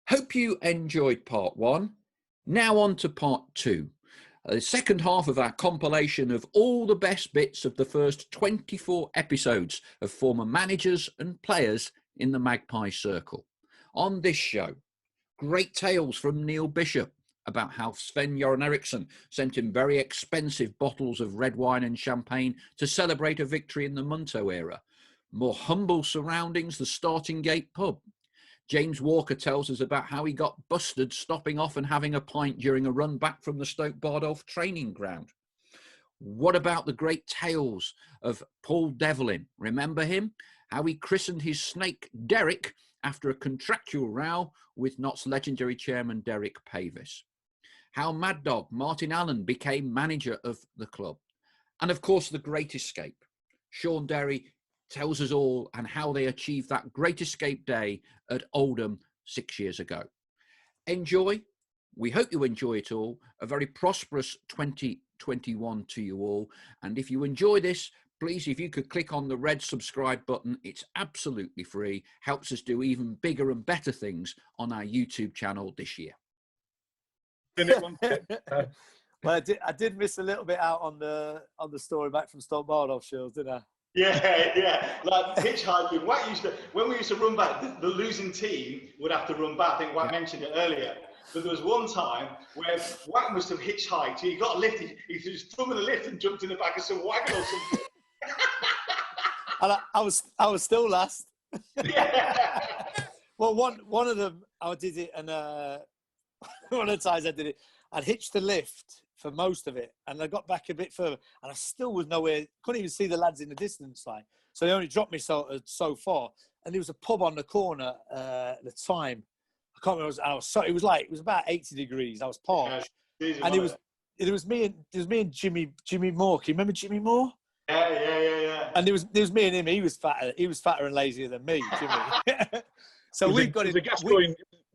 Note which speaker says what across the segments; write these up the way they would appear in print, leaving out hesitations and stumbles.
Speaker 1: Hope you enjoyed part one. Now on to part two, the second half of our compilation of all the best bits of the first 24 episodes of former managers and players in the Magpie Circle. On this show, great tales from Neal Bishop about how Sven Nixon sent him very expensive bottles of red wine and champagne to celebrate a victory in the Munto era. More humble surroundings, the Starting Gate pub. James Walker tells us about how he got busted stopping off and having a pint during a run back from the Stoke Bardolph training ground. What about the great tales of Paul Devlin? Remember him? How he christened his snake Derek after a contractual row with Notts legendary chairman Derek Pavis. How Mad Dog Martin Allen became manager of the club. And of course, the Great Escape. Shaun Derry tells us all and how they achieved that Great Escape day at Oldham 6 years ago. Enjoy. We hope you enjoy it all. A very prosperous 2021 to you all. And if you enjoy this, please, if you could click on the red subscribe button, it's absolutely free. Helps us do even bigger and better things on our YouTube channel this year.
Speaker 2: Well, I did miss a little bit out on the story back from Stoke Bardolph, Shields, didn't I?
Speaker 3: Yeah. Like hitchhiking. When we used to run back, the losing team would have to run back. I think Waitt mentioned it earlier. But there was one time where Waitt must have hitchhiked. He got a lift. He just threw in the lift and jumped in the back of some wagon or something.
Speaker 2: And I was still last.
Speaker 3: Yeah.
Speaker 2: Well, one of them I did it, and one of the times I did it, I'd hitched the lift for most of it, and I got back a bit further, and I still was nowhere. Couldn't even see the lads in the distance line. So they only dropped me so far. And there was a pub on the corner at the time. I can't remember. It was about 80 degrees. I was parched, and it was me and Jimmy Moore. Can you remember Jimmy Moore?
Speaker 3: Yeah.
Speaker 2: And there was me and him. He was fatter and lazier than me, Jimmy. So we got it.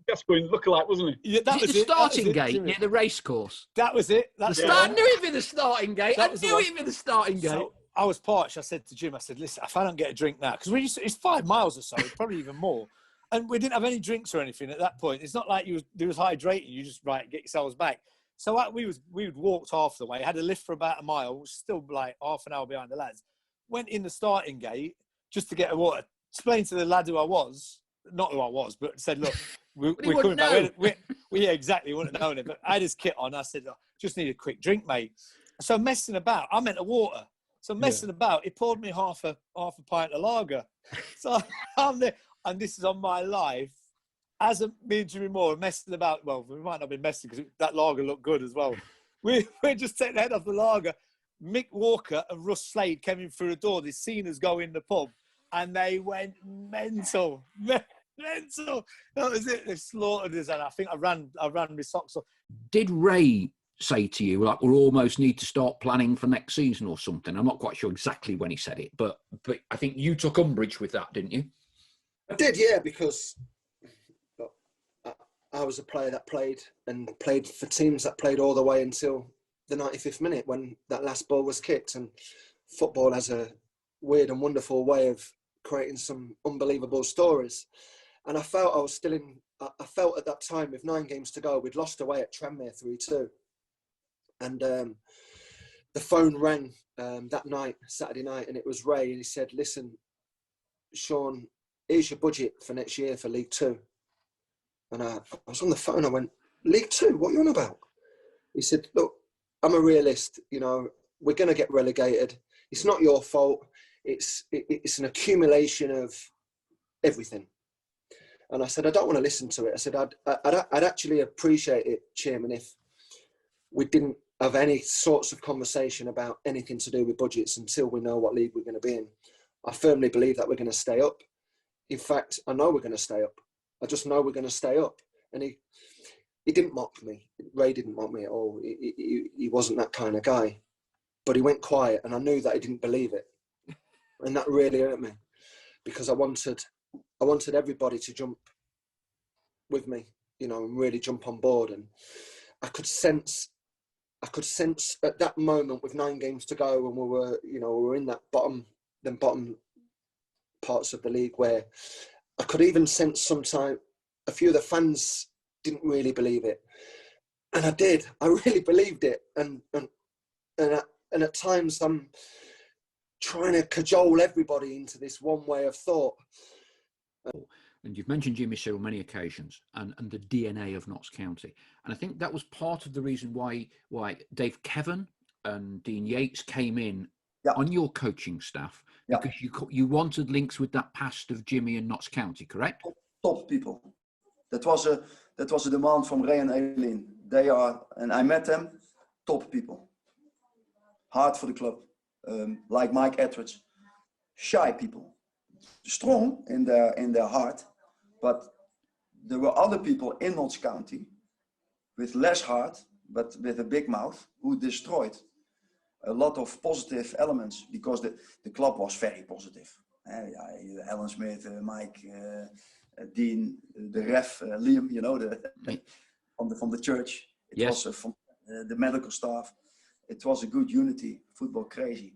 Speaker 4: Gascoigne lookalike, wasn't he?
Speaker 2: Yeah, that was
Speaker 1: the starting gate
Speaker 2: Jimmy.
Speaker 1: near the racecourse.
Speaker 2: That was it.
Speaker 1: I knew it'd be the starting gate.
Speaker 2: So I was parched. I said to Jim, listen, if I don't get a drink now, because it's 5 miles or so, probably even more. And we didn't have any drinks or anything at that point. It's not like there was hydrating. You just, get yourselves back. So we'd walked half the way, had a lift for about a mile, which was still like half an hour behind the lads. Went in the starting gate just to get a water. Explained to the lad who I was, not who I was, but said, look, we're coming back. Yeah, exactly. Wouldn't have known it. But I had his kit on. I said, just need a quick drink, mate. So messing about, I meant a water. So messing about, he poured me half a pint of lager. So I'm there, and this is on my life. As me and Jimmy Moore messing about, well, we might not be messing because that lager looked good as well. We're just taking the head off the lager. Mick Walker and Russ Slade came in through the door. They'd seen us go in the pub, and they went mental. Mental. That was it. They slaughtered us, and I think I ran my socks off.
Speaker 1: Did Ray say to you, like, we almost need to start planning for next season or something? I'm not quite sure exactly when he said it, but I think you took umbrage with that, didn't you?
Speaker 5: I did, yeah, because I was a player that played for teams that played all the way until the 95th minute when that last ball was kicked. And football has a weird and wonderful way of creating some unbelievable stories. And I felt I felt at that time, with 9 games to go, we'd lost away at Tranmere 3-2. And the phone rang that night, Saturday night, and it was Ray, and he said, listen, Shaun, here's your budget for next year for League 2. And I was on the phone, I went, League 2, what are you on about? He said, look, I'm a realist, we're going to get relegated. It's not your fault. It's an accumulation of everything. And I said, I don't want to listen to it. I said, I'd actually appreciate it, Chairman, if we didn't have any sorts of conversation about anything to do with budgets until we know what league we're going to be in. I firmly believe that we're going to stay up. In fact, I know we're going to stay up. I just know we're going to stay up. And he didn't mock me. Ray didn't mock me at all. He wasn't that kind of guy. But he went quiet, and I knew that he didn't believe it. And that really hurt me, because I wanted everybody to jump with me, and really jump on board. And I could sense at that moment, with 9 games to go, and we were in that bottom parts of the league, where I could even sense sometimes a few of the fans didn't really believe it, and I did. I really believed it, and at times I'm trying to cajole everybody into this one way of thought.
Speaker 1: And you've mentioned Jimmy Cyril many occasions, and the DNA of Notts County, and I think that was part of the reason why Dave Kevin and Dean Yates came in on your coaching staff, because you wanted links with that past of Jimmy and Notts County, correct?
Speaker 6: Top people. That was a demand from Ray and Aileen. They are, and I met them, top people. Hard for the club, like Mike Ettridge. Shy people, strong in their heart, but there were other people in Notts County with less heart, but with a big mouth, who destroyed a lot of positive elements, because the club was very positive. Alan Smith, Mike, Dean, the ref, Liam, you know, from the church. It was from the medical staff. It was a good unity, football crazy.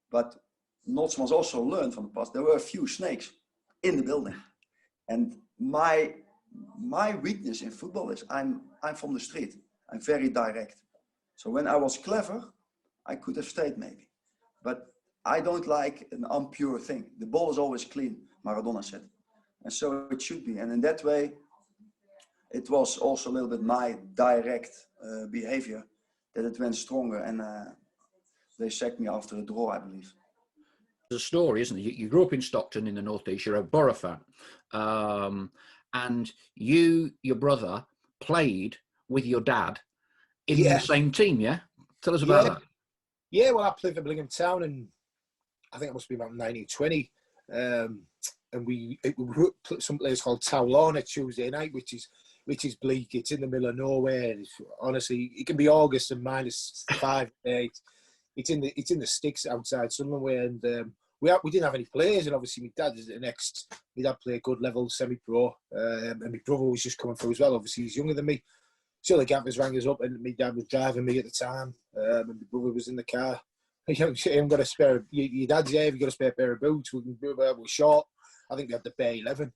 Speaker 6: But Notts must also learn from the past. There were a few snakes in the building. And my weakness in football is I'm from the street. I'm very direct. So when I was clever, I could have stayed maybe. But I don't like an impure thing. The ball is always clean, Maradona said. And so it should be. And in that way, it was also a little bit my direct behavior that it went stronger. And they sacked me after a draw, I believe.
Speaker 1: There's a story, isn't it? You grew up in Stockton in the Northeast. You're a Borough fan. And your brother, played with your dad in the same team, yeah? Tell us about that.
Speaker 2: Yeah, well, I played for Billingham Town, and I think it must be about 1920. And we were at some place called Town Lawn at Tuesday night, which is bleak. It's in the middle of nowhere. Honestly, it can be August and -5, -8. It's in the sticks outside somewhere, and we didn't have any players, and obviously my dad played good level semi-pro, and my brother was just coming through as well. Obviously he's younger than me, so the gaffers rang us up, and my dad was driving me at the time, and my brother was in the car. You haven't got a spare. Your dad's there. You've got a spare pair of boots. We're short. I think we had the bare 11,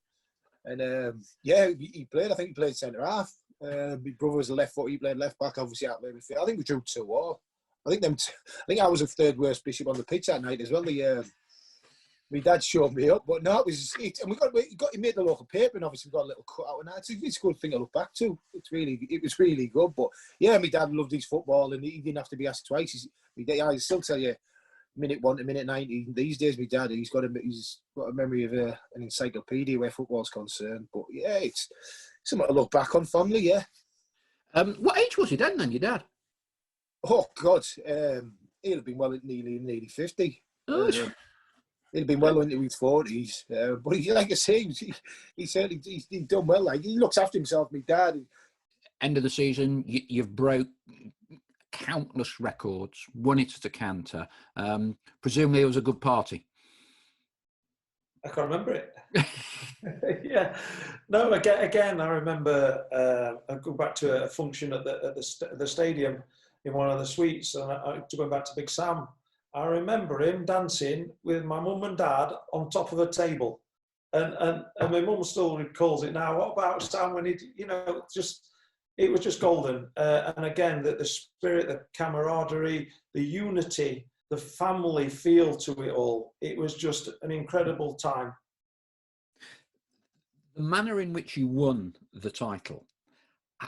Speaker 2: and he played. I think he played centre half. My brother was a left foot. He played left back. Obviously, I think we drew 2-2. I think I was the third worst Bishop on the pitch that night as well. My dad showed me up, but no, and he made the local paper, and obviously we got a little cut out, and it's a good thing to look back to. It was really good. But yeah, my dad loved his football, and he didn't have to be asked twice. I still tell you, minute 1 to minute 90. These days, my dad, he's got a memory of an encyclopedia where football's concerned. But yeah, it's something to look back on fondly. Yeah.
Speaker 1: What age was he then, your dad?
Speaker 2: Oh God, he'll have been well nearly 50.
Speaker 1: Oh.
Speaker 2: He'd been well into his 40s, but like I say, he's done well. Like, he looks after himself. My dad.
Speaker 1: End of the season, you've broke countless records, won it at a canter. Presumably, it was a good party.
Speaker 7: I can't remember it. Yeah, no. Again, I remember. I go back to a function at the stadium in one of the suites, and to go back to Big Sam. I remember him dancing with my mum and dad on top of a table, and my mum still recalls it now. What about Sam when it was just golden. And again, the spirit, the camaraderie, the unity, the family feel to it all. It was just an incredible time.
Speaker 1: The manner in which you won the title,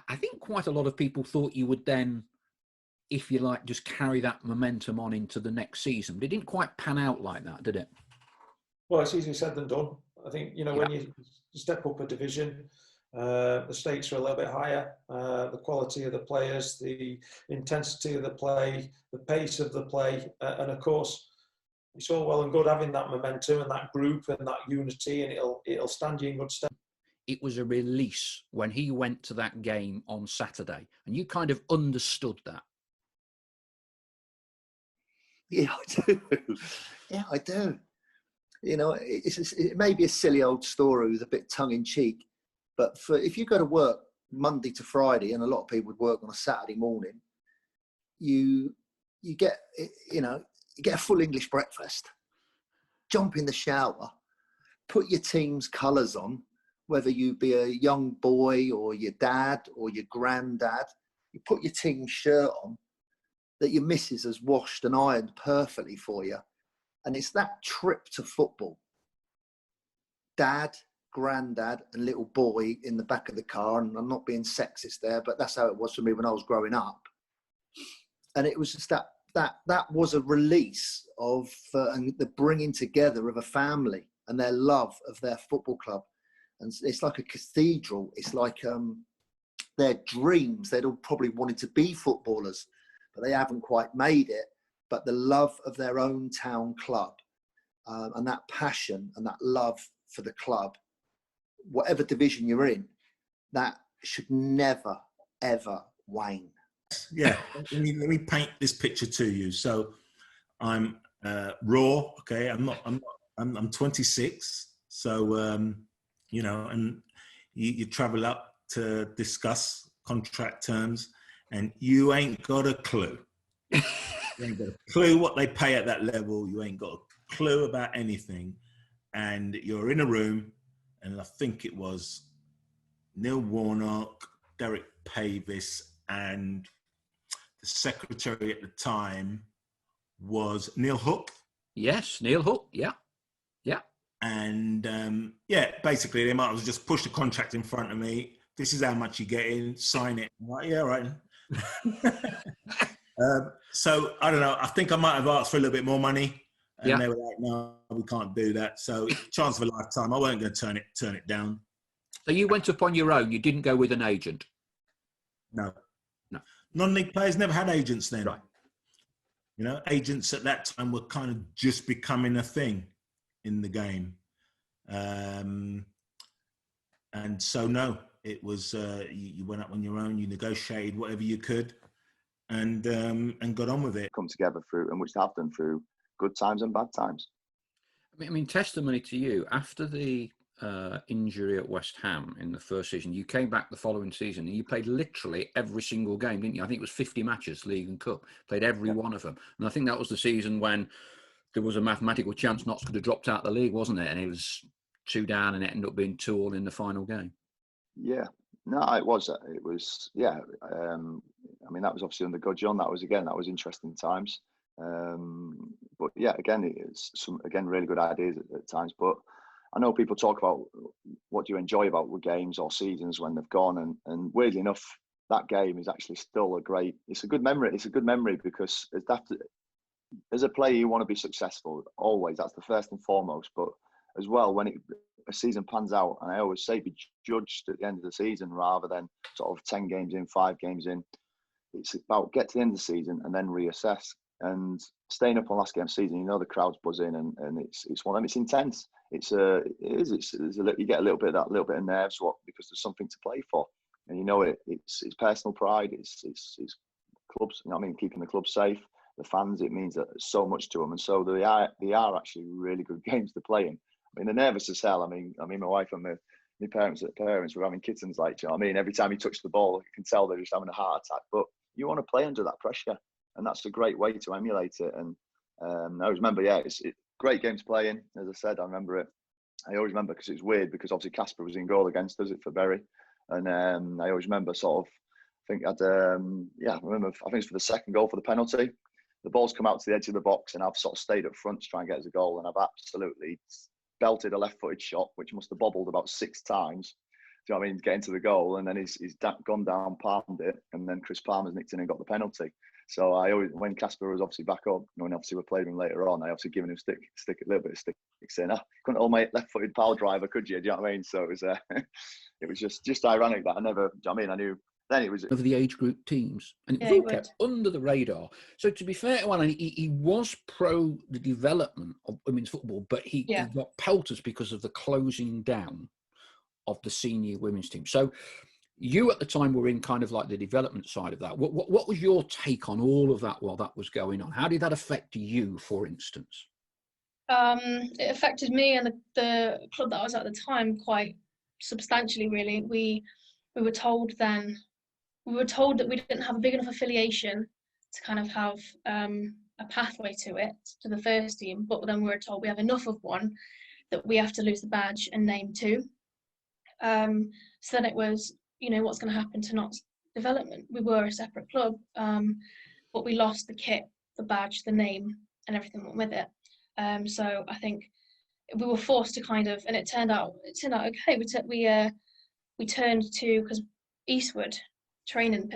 Speaker 1: I think quite a lot of people thought you would then, if you like, just carry that momentum on into the next season. But it didn't quite pan out like that, did it?
Speaker 7: Well, it's easier said than done. I think, when you step up a division, the stakes are a little bit higher. The quality of the players, the intensity of the play, the pace of the play. And of course, it's all well and good having that momentum and that group and that unity, and it'll stand you in good stead.
Speaker 1: It was a release when he went to that game on Saturday, and you kind of understood that.
Speaker 8: Yeah, I do. Yeah, I do. It may be a silly old story with a bit tongue-in-cheek, but if you go to work Monday to Friday, and a lot of people would work on a Saturday morning, you get a full English breakfast, jump in the shower, put your team's colours on, whether you be a young boy or your dad or your granddad, you put your team shirt on that your missus has washed and ironed perfectly for you. And it's that trip to football. Dad, granddad and little boy in the back of the car. And I'm not being sexist there, but that's how it was for me when I was growing up. And it was just that was a release of and the bringing together of a family and their love of their football club. And it's like a cathedral. It's like their dreams. They'd all probably wanted to be footballers, but they haven't quite made it. But the love of their own town club and that passion and that love for the club, whatever division you're in, that should never, ever wane.
Speaker 9: Yeah, let me paint this picture to you. So I'm raw, okay? I'm 26. So, you know, and you travel up to discuss contract terms and you ain't got a clue. You ain't got a clue what they pay at that level. You ain't got a clue about anything. And you're in a room, and I think it was Neil Warnock, Derek Pavis, and the secretary at the time was Neil Hook.
Speaker 1: Yes, Neil Hook. Yeah.
Speaker 9: And yeah, basically they might as well just push the contract in front of me. This is how much you're getting. Sign it. I'm like, yeah, right. So I don't know. I think I might have asked for a little bit more money, and they were like, "No, we can't do that." So chance of a lifetime. I weren't going to turn it down.
Speaker 1: So you went up on your own. You didn't go with an agent.
Speaker 9: No. Non-league players never had agents then.
Speaker 1: Right.
Speaker 9: You know, agents at that time were kind of just becoming a thing in the game. And so, no, it was, you went up on your own, you negotiated whatever you could and got on with it.
Speaker 6: Come together through, and which have done through good times and bad times.
Speaker 1: I mean, testimony to you, after the injury at West Ham in the first season, you came back the following season and you played literally every single game, didn't you? I think it was 50 matches, League and Cup, played every one of them. And I think that was the season when there was a mathematical chance Notts could have dropped out of the league, wasn't it? And it was 2 down and it ended up being 2-2 in the final game.
Speaker 6: Yeah, no, it was, yeah. I mean, that was obviously under Godjon. That was interesting times. But yeah, again, it's really good ideas at times. But I know people talk about what do you enjoy about games or seasons when they've gone, and weirdly enough, that game is actually still it's a good memory. It's a good memory because as a player, you want to be successful always. That's the first and foremost. But as well, when a season pans out, and I always say be judged at the end of the season rather than sort of 10 games in, 5 games in. It's about get to the end of the season and then reassess. And staying up on last game of the season, you know the crowd's buzzing, and it's one of them. It's intense. You get a little bit of nerves, because there's something to play for, and you know it's personal pride. It's clubs. You know what I mean, keeping the club safe. The fans, it means that so much to them, and so they are actually really good games to play in. I mean, they're nervous as hell. I mean, my wife and my parents were having kittens, like, do you know what I mean? Every time you touch the ball, you can tell they're just having a heart attack. But you want to play under that pressure, and that's a great way to emulate it. And I always remember, it's great game to play in. As I said, I remember it. I always remember because it's weird because obviously Casper was in goal against us for Bury, and I always remember I think I remember. I think it's for the second goal for the penalty. The ball's come out to the edge of the box, and I've sort of stayed up front to try and get as a goal, and I've absolutely belted a left-footed shot, which must have bobbled about 6 times. Do you know what I mean? Getting to the goal, and then he's gone down, palmed it, and then Chris Palmer's nicked in and got the penalty. So I always, when Casper was obviously back up, when obviously we played him later on, I obviously given him a little bit of sticks in. Couldn't hold my left-footed pile driver, could you? Do you know what I mean? So it was it was just ironic that I never. Do you know what I mean? I knew. Then it was
Speaker 1: of the age group teams, and it was all kept under the radar. So to be fair to Alan, he was pro the development of women's football, but he got pelters because of the closing down of the senior women's team. So you at the time were in kind of like the development side of that. What was your take on all of that while that was going on? How did that affect you, for instance?
Speaker 10: It affected me and the club that I was at the time quite substantially, really. We were told then. We were told that we didn't have a big enough affiliation to kind of have a pathway to it, to the first team. But then we were told we have enough of one that we have to lose the badge and name 2. So then it was, what's going to happen to Notts development? We were a separate club, but we lost the kit, the badge, the name, and everything went with it. So I think we were forced to kind of, and it turned out okay. We turned to, because Eastwood training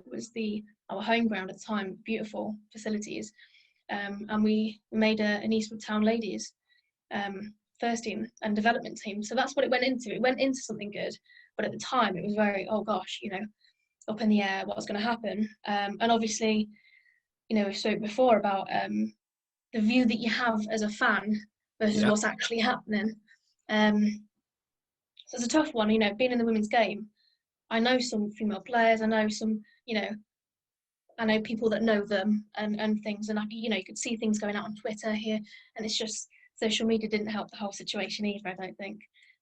Speaker 10: was our home ground at the time, beautiful facilities, and we made an Eastwood Town Ladies first team and development team. So that's what it went into. It went into something good, but at the time it was very, oh gosh, up in the air, what's going to happen? And obviously, we've spoke before about the view that you have as a fan versus what's actually happening. So it's a tough one, being in the women's game. I know some female players, I know some, I know people that know them and things, and you could see things going out on Twitter here, and it's just social media didn't help the whole situation either, I don't think.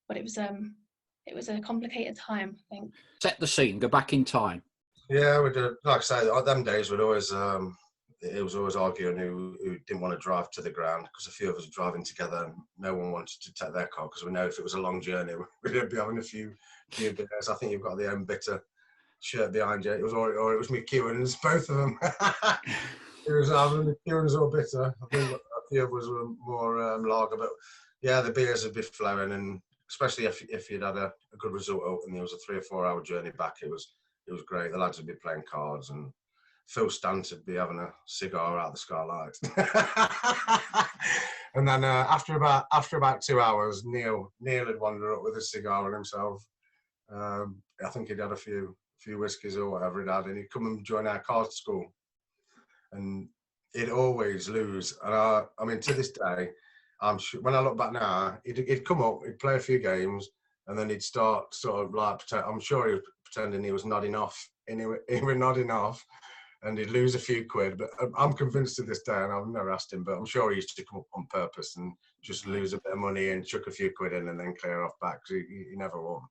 Speaker 10: But it was a complicated time, I think.
Speaker 1: Set the scene, go back in time.
Speaker 11: Yeah, we did. Like I say, on them days we'd always it was always arguing who didn't want to drive to the ground, because a few of us were driving together and no one wanted to take their car, because we know if it was a long journey we'd be having a few beers. I think you've got the own bitter shirt behind you. It was or it was McEwen's, both of them. It was either McEwen's or bitter. I think a few of us were more lager, but yeah, the beers would be flowing, and especially if you'd had a good result and there was a 3 or 4 hour journey back, it was great. The lads would be playing cards, and Phil Stance would be having a cigar out of the skylight. And then after about 2 hours, Neal would wander up with a cigar on himself. I think he'd had a few whiskies or whatever he'd had, and he'd come and join our card school. And he'd always lose. And I mean, to this day, I'm sure, when I look back now, he'd come up, he'd play a few games, and then he'd start sort of like I'm sure he was pretending he was nodding off. Anyway, he was nodding off, and he'd lose a few quid. But I'm convinced to this day, and I've never asked him, but I'm sure he used to come up on purpose and just lose a bit of money and chuck a few quid in and then clear off back, because he never won.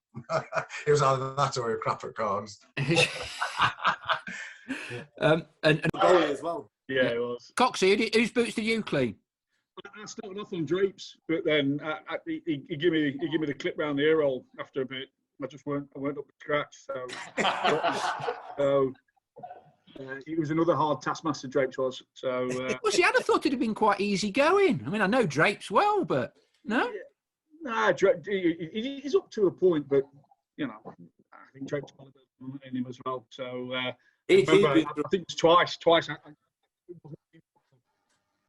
Speaker 11: It was either that or he crap at cards.
Speaker 2: And goalie as well.
Speaker 4: Yeah, it was.
Speaker 1: Coxie, whose boots did you clean?
Speaker 4: I started off on Drapes, but then he gave me the clip round the ear roll after a bit. I weren't up to scratch. So it was another hard taskmaster, Drapes was. So
Speaker 1: well, see, I'd have thought it'd have been quite easy going. I mean, I know Drapes well, but no.
Speaker 4: Nah, he's up to a point, but I think Drapes in him as well. So I think it's twice.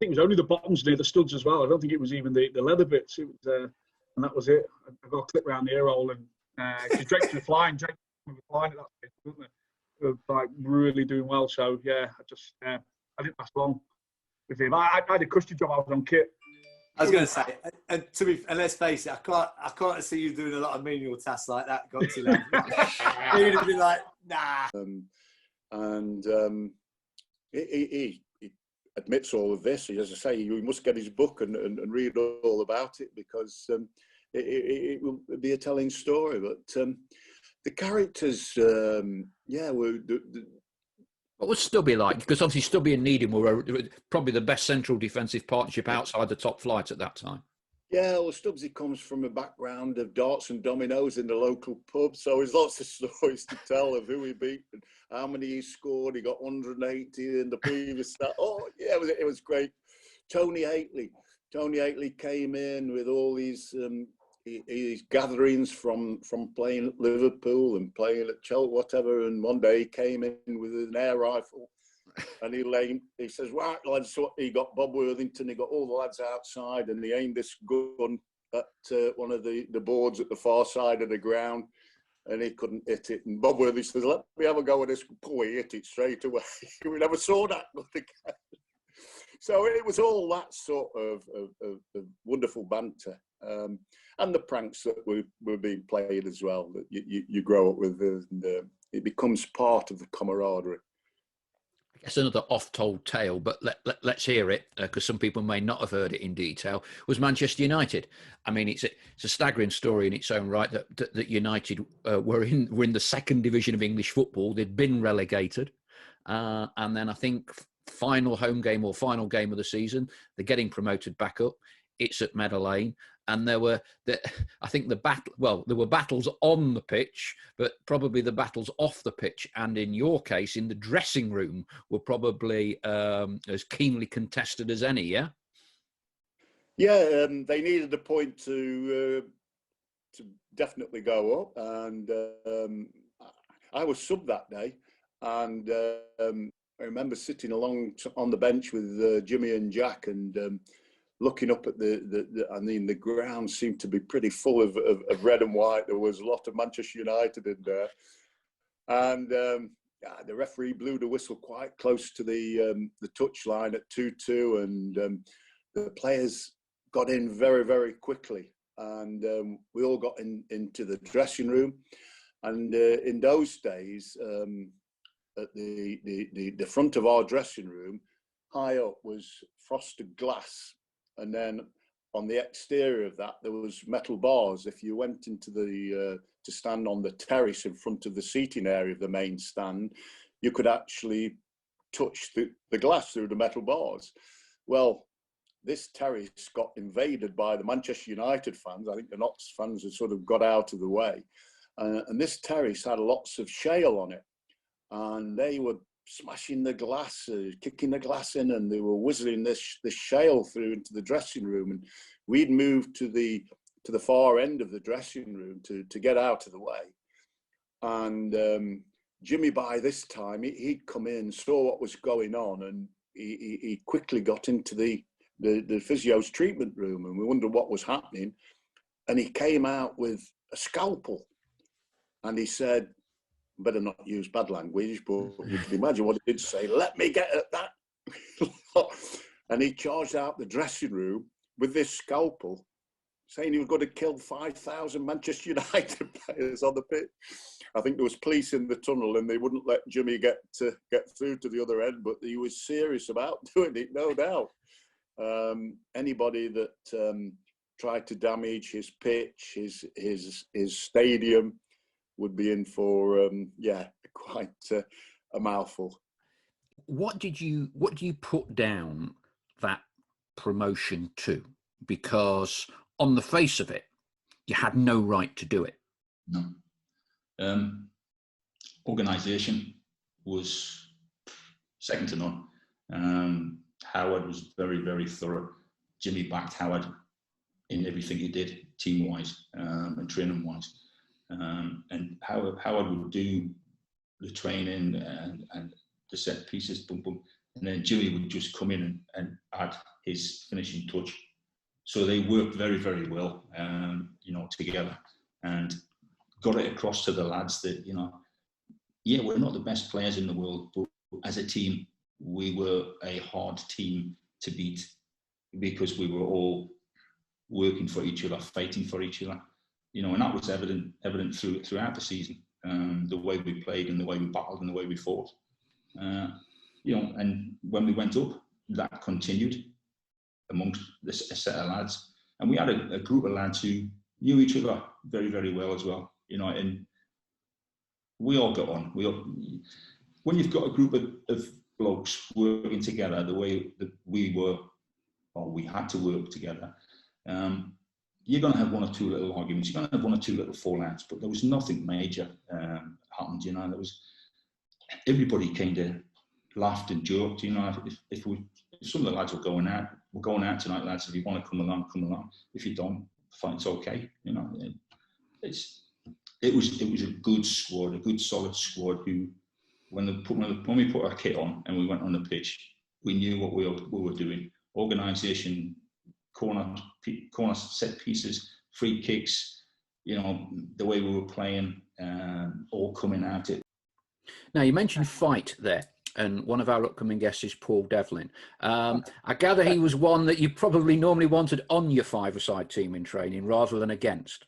Speaker 4: I think it was only the bottoms near the studs as well. I don't think it was even the leather bits. It was, and that was it. I got a clip around the ear hole, and because Drapes were flying. Drapes were flying at that stage, weren't they? They were like really doing well. So yeah, I didn't last long with him. I had a cushy job. I was on kit.
Speaker 2: I was going to say, and let's face it, I can't see you doing a lot of menial tasks like that, Gotsy. You'd have been like, nah.
Speaker 12: He admits all of this. As I say, you must get his book and read all about it, because it will be a telling story. But the characters,
Speaker 1: what was Stubby like? Because obviously Stubby and Needham were probably the best central defensive partnership outside the top flight at that time.
Speaker 12: Yeah, well, Stubbsy comes from a background of darts and dominoes in the local pub, so there's lots of stories to tell of who he beat and how many he scored. He got 180 in the previous start. Oh, yeah, it was great. Tony Haitley came in with all these gatherings from playing at Liverpool and playing at Chelsea, whatever, and one day he came in with an air rifle. And he says, right, lads, so he got Bob Worthington, he got all the lads outside, and he aimed this gun at one of the boards at the far side of the ground, and he couldn't hit it. And Bob Worthington says, let me have a go at this. Boy, he hit it straight away. We never saw that gun again. So it was all that sort of wonderful banter. And the pranks that were being played as well, that you grow up with, and it becomes part of the camaraderie.
Speaker 1: I guess another oft-told tale, but let's hear it, because some people may not have heard it in detail, was Manchester United. I mean, it's a staggering story in its own right that United were in the second division of English football. They'd been relegated. And then I think final home game or final game of the season, they're getting promoted back up. It's at Meadow Lane. and there were, I think there were battles on the pitch, but probably the battles off the pitch, and in your case, in the dressing room, were probably as keenly contested as any. Yeah.
Speaker 12: Yeah, they needed a point to definitely go up, and I was sub that day, and I remember sitting along on the bench with Jimmy and Jack, and looking up at the ground seemed to be pretty full of red and white. There was a lot of Manchester United in there, and the referee blew the whistle quite close to the touchline at 2-2, and the players got in very, very quickly, and we all got into the dressing room. And in those days, at the front of our dressing room, high up, was frosted glass, and then on the exterior of that there was metal bars. If you went into to stand on the terrace in front of the seating area of the main stand, you could actually touch the glass through the metal bars. Well, this terrace got invaded by the Manchester United fans. I think the Notts fans had sort of got out of the way, and this terrace had lots of shale on it, and they were smashing the glass, kicking the glass in, and they were whizzing this shale through into the dressing room. And we'd moved to the far end of the dressing room to get out of the way. And Jimmy, by this time, he'd come in, saw what was going on, and he quickly got into the physio's treatment room, and we wondered what was happening. And he came out with a scalpel, and he said, better not use bad language, but you can imagine what he did say, "Let me get at that." And he charged out the dressing room with this scalpel, saying he was going to kill 5,000 Manchester United players on the pitch. I think there was police in the tunnel, and they wouldn't let Jimmy get through to the other end, but he was serious about doing it, no doubt. Anybody that tried to damage his pitch, his stadium, would be in for quite a mouthful.
Speaker 1: What do you put down that promotion to? Because on the face of it, you had no right to do it.
Speaker 13: No. Organisation was second to none. Howard was very, very thorough. Jimmy backed Howard in everything he did, team-wise and training-wise. And Howard would do the training and the set pieces, boom, boom. And then Jimmy would just come in and add his finishing touch. So they worked very, very well, together, and got it across to the lads that, we're not the best players in the world, but as a team, we were a hard team to beat because we were all working for each other, fighting for each other. And that was evident throughout the season, the way we played and the way we battled and the way we fought. And when we went up, that continued amongst a set of lads. And we had a group of lads who knew each other very, very well as well. And we all got on. When you've got a group of blokes working together the way that we had to work together, you're going to have one or two little arguments. You're going to have one or two little fallouts, but there was nothing major happened. There was, everybody kind of laughed and joked. If some of the lads were going out, we're going out tonight, lads. If you want to come along, come along. If you don't, fine, it's okay. It was a good squad, a good solid squad. Who, when we put our kit on and we went on the pitch, we knew what we were doing. Organisation, corner set pieces, free kicks, the way we were playing, all coming at it.
Speaker 1: Now, you mentioned fight there, and one of our upcoming guests is Paul Devlin. I gather he was one that you probably normally wanted on your five-a-side team in training rather than against.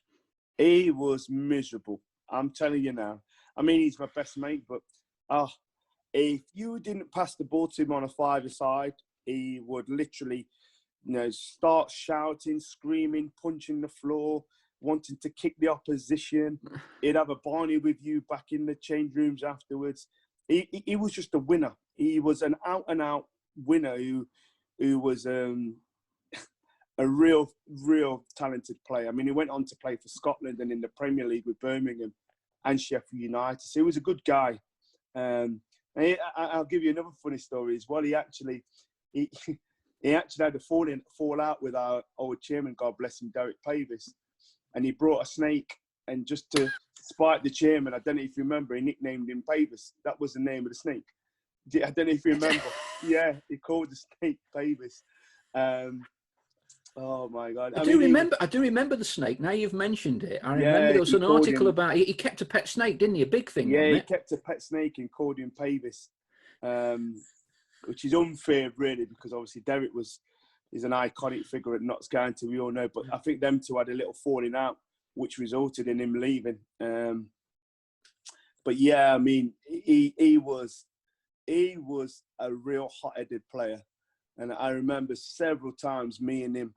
Speaker 14: He was miserable. I'm telling you now. I mean, he's my best mate, but if you didn't pass the ball to him on a five-a-side, he would literally, start shouting, screaming, punching the floor, wanting to kick the opposition. He'd have a Barney with you back in the change rooms afterwards. He was just a winner. He was an out-and-out winner who was a a real talented player. I mean, he went on to play for Scotland and in the Premier League with Birmingham and Sheffield United. So he was a good guy. I'll give you another funny story as well. He actually had a fallout with our old chairman, God bless him, Derek Pavis, and he brought a snake. And just to spite the chairman, I don't know if you remember, he nicknamed him Pavis. That was the name of the snake. I don't know if you remember. Yeah, he called the snake Pavis. Oh my God!
Speaker 1: I do remember the snake. Now you've mentioned it. I remember there was an article about he kept a pet snake, didn't he? A big thing.
Speaker 14: Yeah,
Speaker 1: wasn't
Speaker 14: he kept a pet snake and called him Pavis, which is unfair, really, because obviously Derek is an iconic figure at Notts County, we all know. But I think them two had a little falling out, which resulted in him leaving. But yeah, I mean, he was a real hot-headed player, and I remember several times me and him.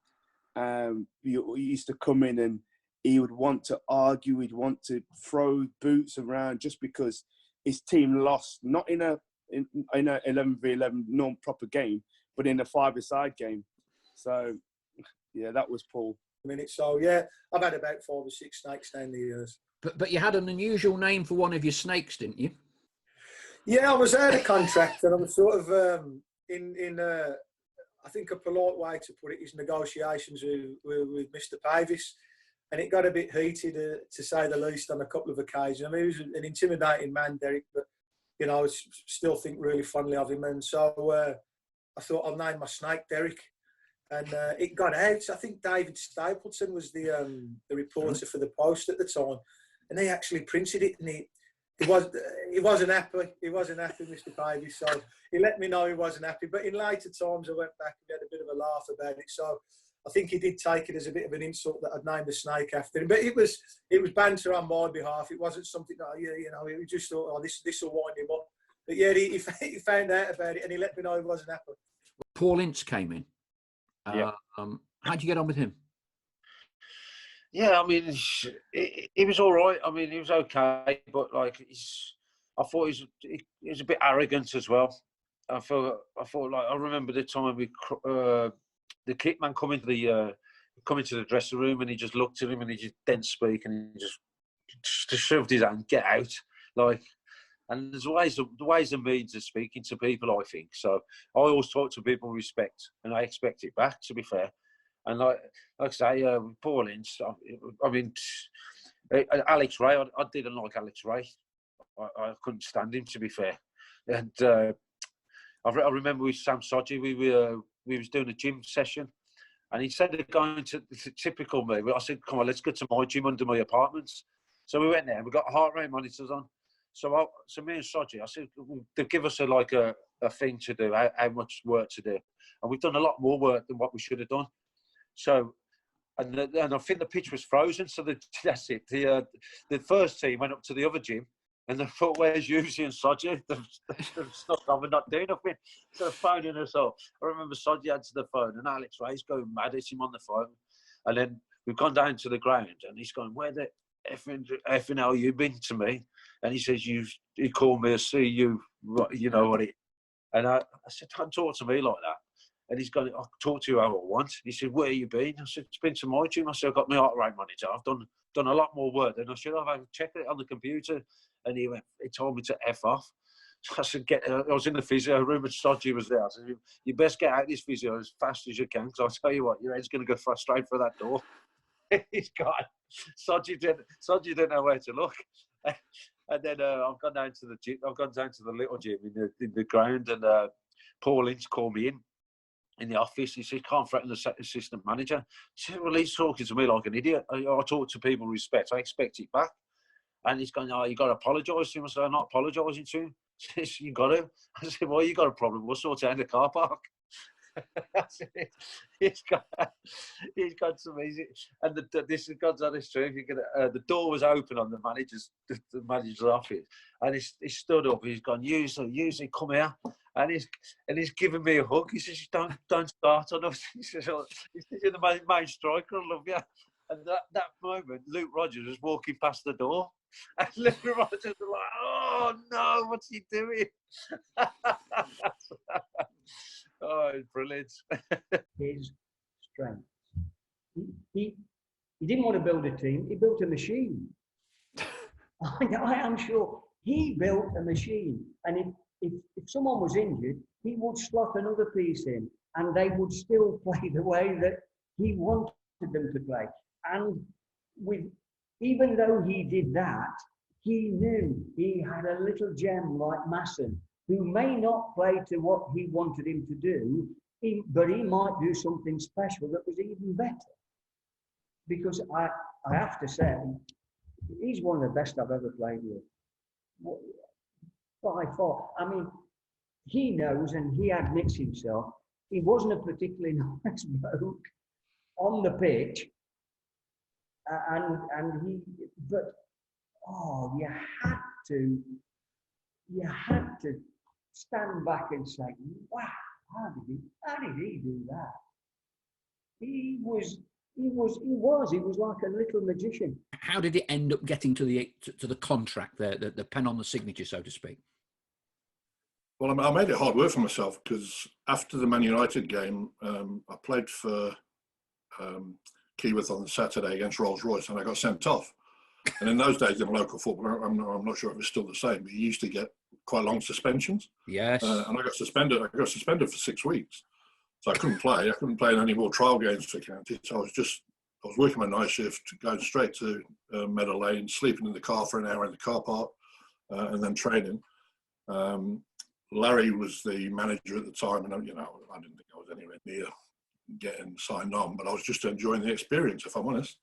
Speaker 14: He used to come in and he would want to argue. He'd want to throw boots around just because his team lost, not in a 11v11 non-proper game, but in a 5-a-side game. So, yeah, that was Paul.
Speaker 2: So, yeah, I've had about 5 or 6 snakes down the years.
Speaker 1: But you had an unusual name for one of your snakes, didn't you?
Speaker 2: Yeah, I was out of contract and I was sort of in I think a polite way to put it is negotiations with Mr. Pavis, and it got a bit heated, to say the least, on a couple of occasions. I mean, he was an intimidating man, Derek, but, you know, I still think really fondly of him. And so I thought I'll name my snake Derek. And it got out. I think David Stapleton was the reporter for the Post at the time, and he actually printed it, and he wasn't happy. He wasn't happy, Mr. Pavis. So he let me know he wasn't happy. But in later times, I went back and we had a bit of a laugh about it. So I think he did take it as a bit of an insult that I'd named the snake after him. But it was banter on my behalf. It wasn't something that, you know, he just thought, oh, this will wind him up. But yeah, he found out about it and he let me know he wasn't happy.
Speaker 1: Paul Ince came in.
Speaker 15: Yeah.
Speaker 1: How'd you get on with him?
Speaker 15: Yeah, I mean, he was all right. I mean, he was okay, but like, I thought he was a bit arrogant as well. I thought like I remember the time the kit man come into the dressing room and he just looked at him and he just didn't speak and he just shoved his hand, get out, like. And there's ways and means of speaking to people, I think. So I always talk to people with respect, and I expect it back, to be fair. And like I say, Paul Ince, I mean, Alex Ray, I didn't like Alex Ray. I couldn't stand him, to be fair. And I remember with Sam Sodgy, we was doing a gym session, and instead of going to the typical me, I said, "Come on, let's go to my gym under my apartments." So we went there, and we got heart rate monitors on. So me and Sodgy, I said, they give us a thing to do, how much work to do. And we've done a lot more work than what we should have done. So, and I think the pitch was frozen. So that's it. The first team went up to the other gym and they thought, where's Hughes and Sodgy? They've stuck on, we're not doing nothing. So they're phoning us up. I remember Sodgy answered the phone and Alex Ray's going mad at him on the phone. And then we've gone down to the ground and he's going, where the effing hell you been to me? And he says, he called me, I see you, you know what it. And I said, don't talk to me like that. And he's going, I'll talk to you how I want. He said, where you been? I said, it's been to my gym. I said, I've got my heart rate monitor. I've done a lot more work than I should have. I've checked it on the computer. And he told me to F off. So I said, I was in the physio room and Sodgy was there. I said, you best get out of this physio as fast as you can, because I'll tell you what, your head's going to go straight for that door. He's gone. Sodgy didn't know where to look. And then I've gone down to the gym. I've gone down to the little gym in the ground, and Paul Ince called me in the office. He said, "Can't threaten the assistant manager." I said, "Well, he's talking to me like an idiot. I talk to people with respect. I expect it back." And he's going, "Oh, you got to apologise to him." I said, "I'm not apologising to him." He said, "You got to." I said, "Well, you got a problem. We'll sort it out in the car park." he's got some easy, and this is God's honest truth. The door was open on the manager's office, and he stood up. He's gone, usually come here, and he's giving me a hug. He says, "Don't start on us." He says, "You're the main striker. I love you." And that moment, Luke Rogers was walking past the door, and Luke Rogers was like, "Oh no, what's he doing?"
Speaker 16: Oh, brilliant. His strength he didn't want to build a team. He built a machine. I am sure he built a machine, and if someone was injured, he would slot another piece in, and they would still play the way that he wanted them to play. And even though he did that, he knew he had a little gem like Masson, who may not play to what he wanted him to do, but he might do something special that was even better. Because I have to say, he's one of the best I've ever played with. By far. I mean, he knows, and he admits himself, he wasn't a particularly nice bloke on the pitch. You had to stand back and say, wow, how did he do that? He was like a little magician.
Speaker 1: How did it end up getting to the contract, the pen on the signature, so to speak?
Speaker 17: Well, I made it hard work for myself, because after the Man United game, I played for Keyworth on the Saturday against Rolls-Royce, and I got sent off. And in those days in local football, I'm not sure if it's still the same, but you used to get quite long suspensions.
Speaker 1: Yes.
Speaker 17: And I got suspended for 6 weeks. So I couldn't play. I couldn't play in any more trial games for county. So I was working my night shift, going straight to Meadow Lane, sleeping in the car for an hour in the car park, and then training. Larry was the manager at the time, and I didn't think I was anywhere near getting signed on, but I was just enjoying the experience, if I'm honest.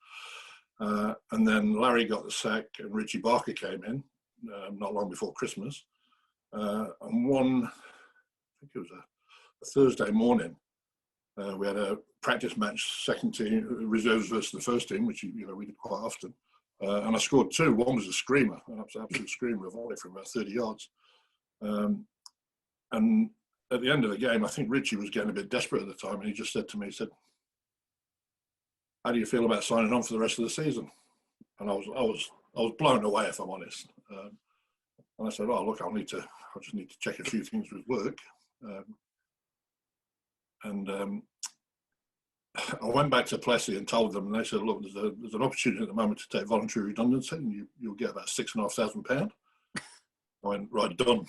Speaker 17: And then Larry got the sack, and Richie Barker came in not long before Christmas. And one, I think it was a Thursday morning, we had a practice match, second team reserves versus the first team, which we did quite often. And I scored two. One was a screamer, an absolute screamer, a volley from about 30 yards. And at the end of the game, I think Richie was getting a bit desperate at the time, and he just said to me, he said, "How do you feel about signing on for the rest of the season?" And I was blown away, if I'm honest. And I said, "Oh, look, I just need to check a few things with work." I went back to Plessy and told them, and they said, "Look, there's an opportunity at the moment to take voluntary redundancy, and you'll get about £6,500. I went, "Right, done."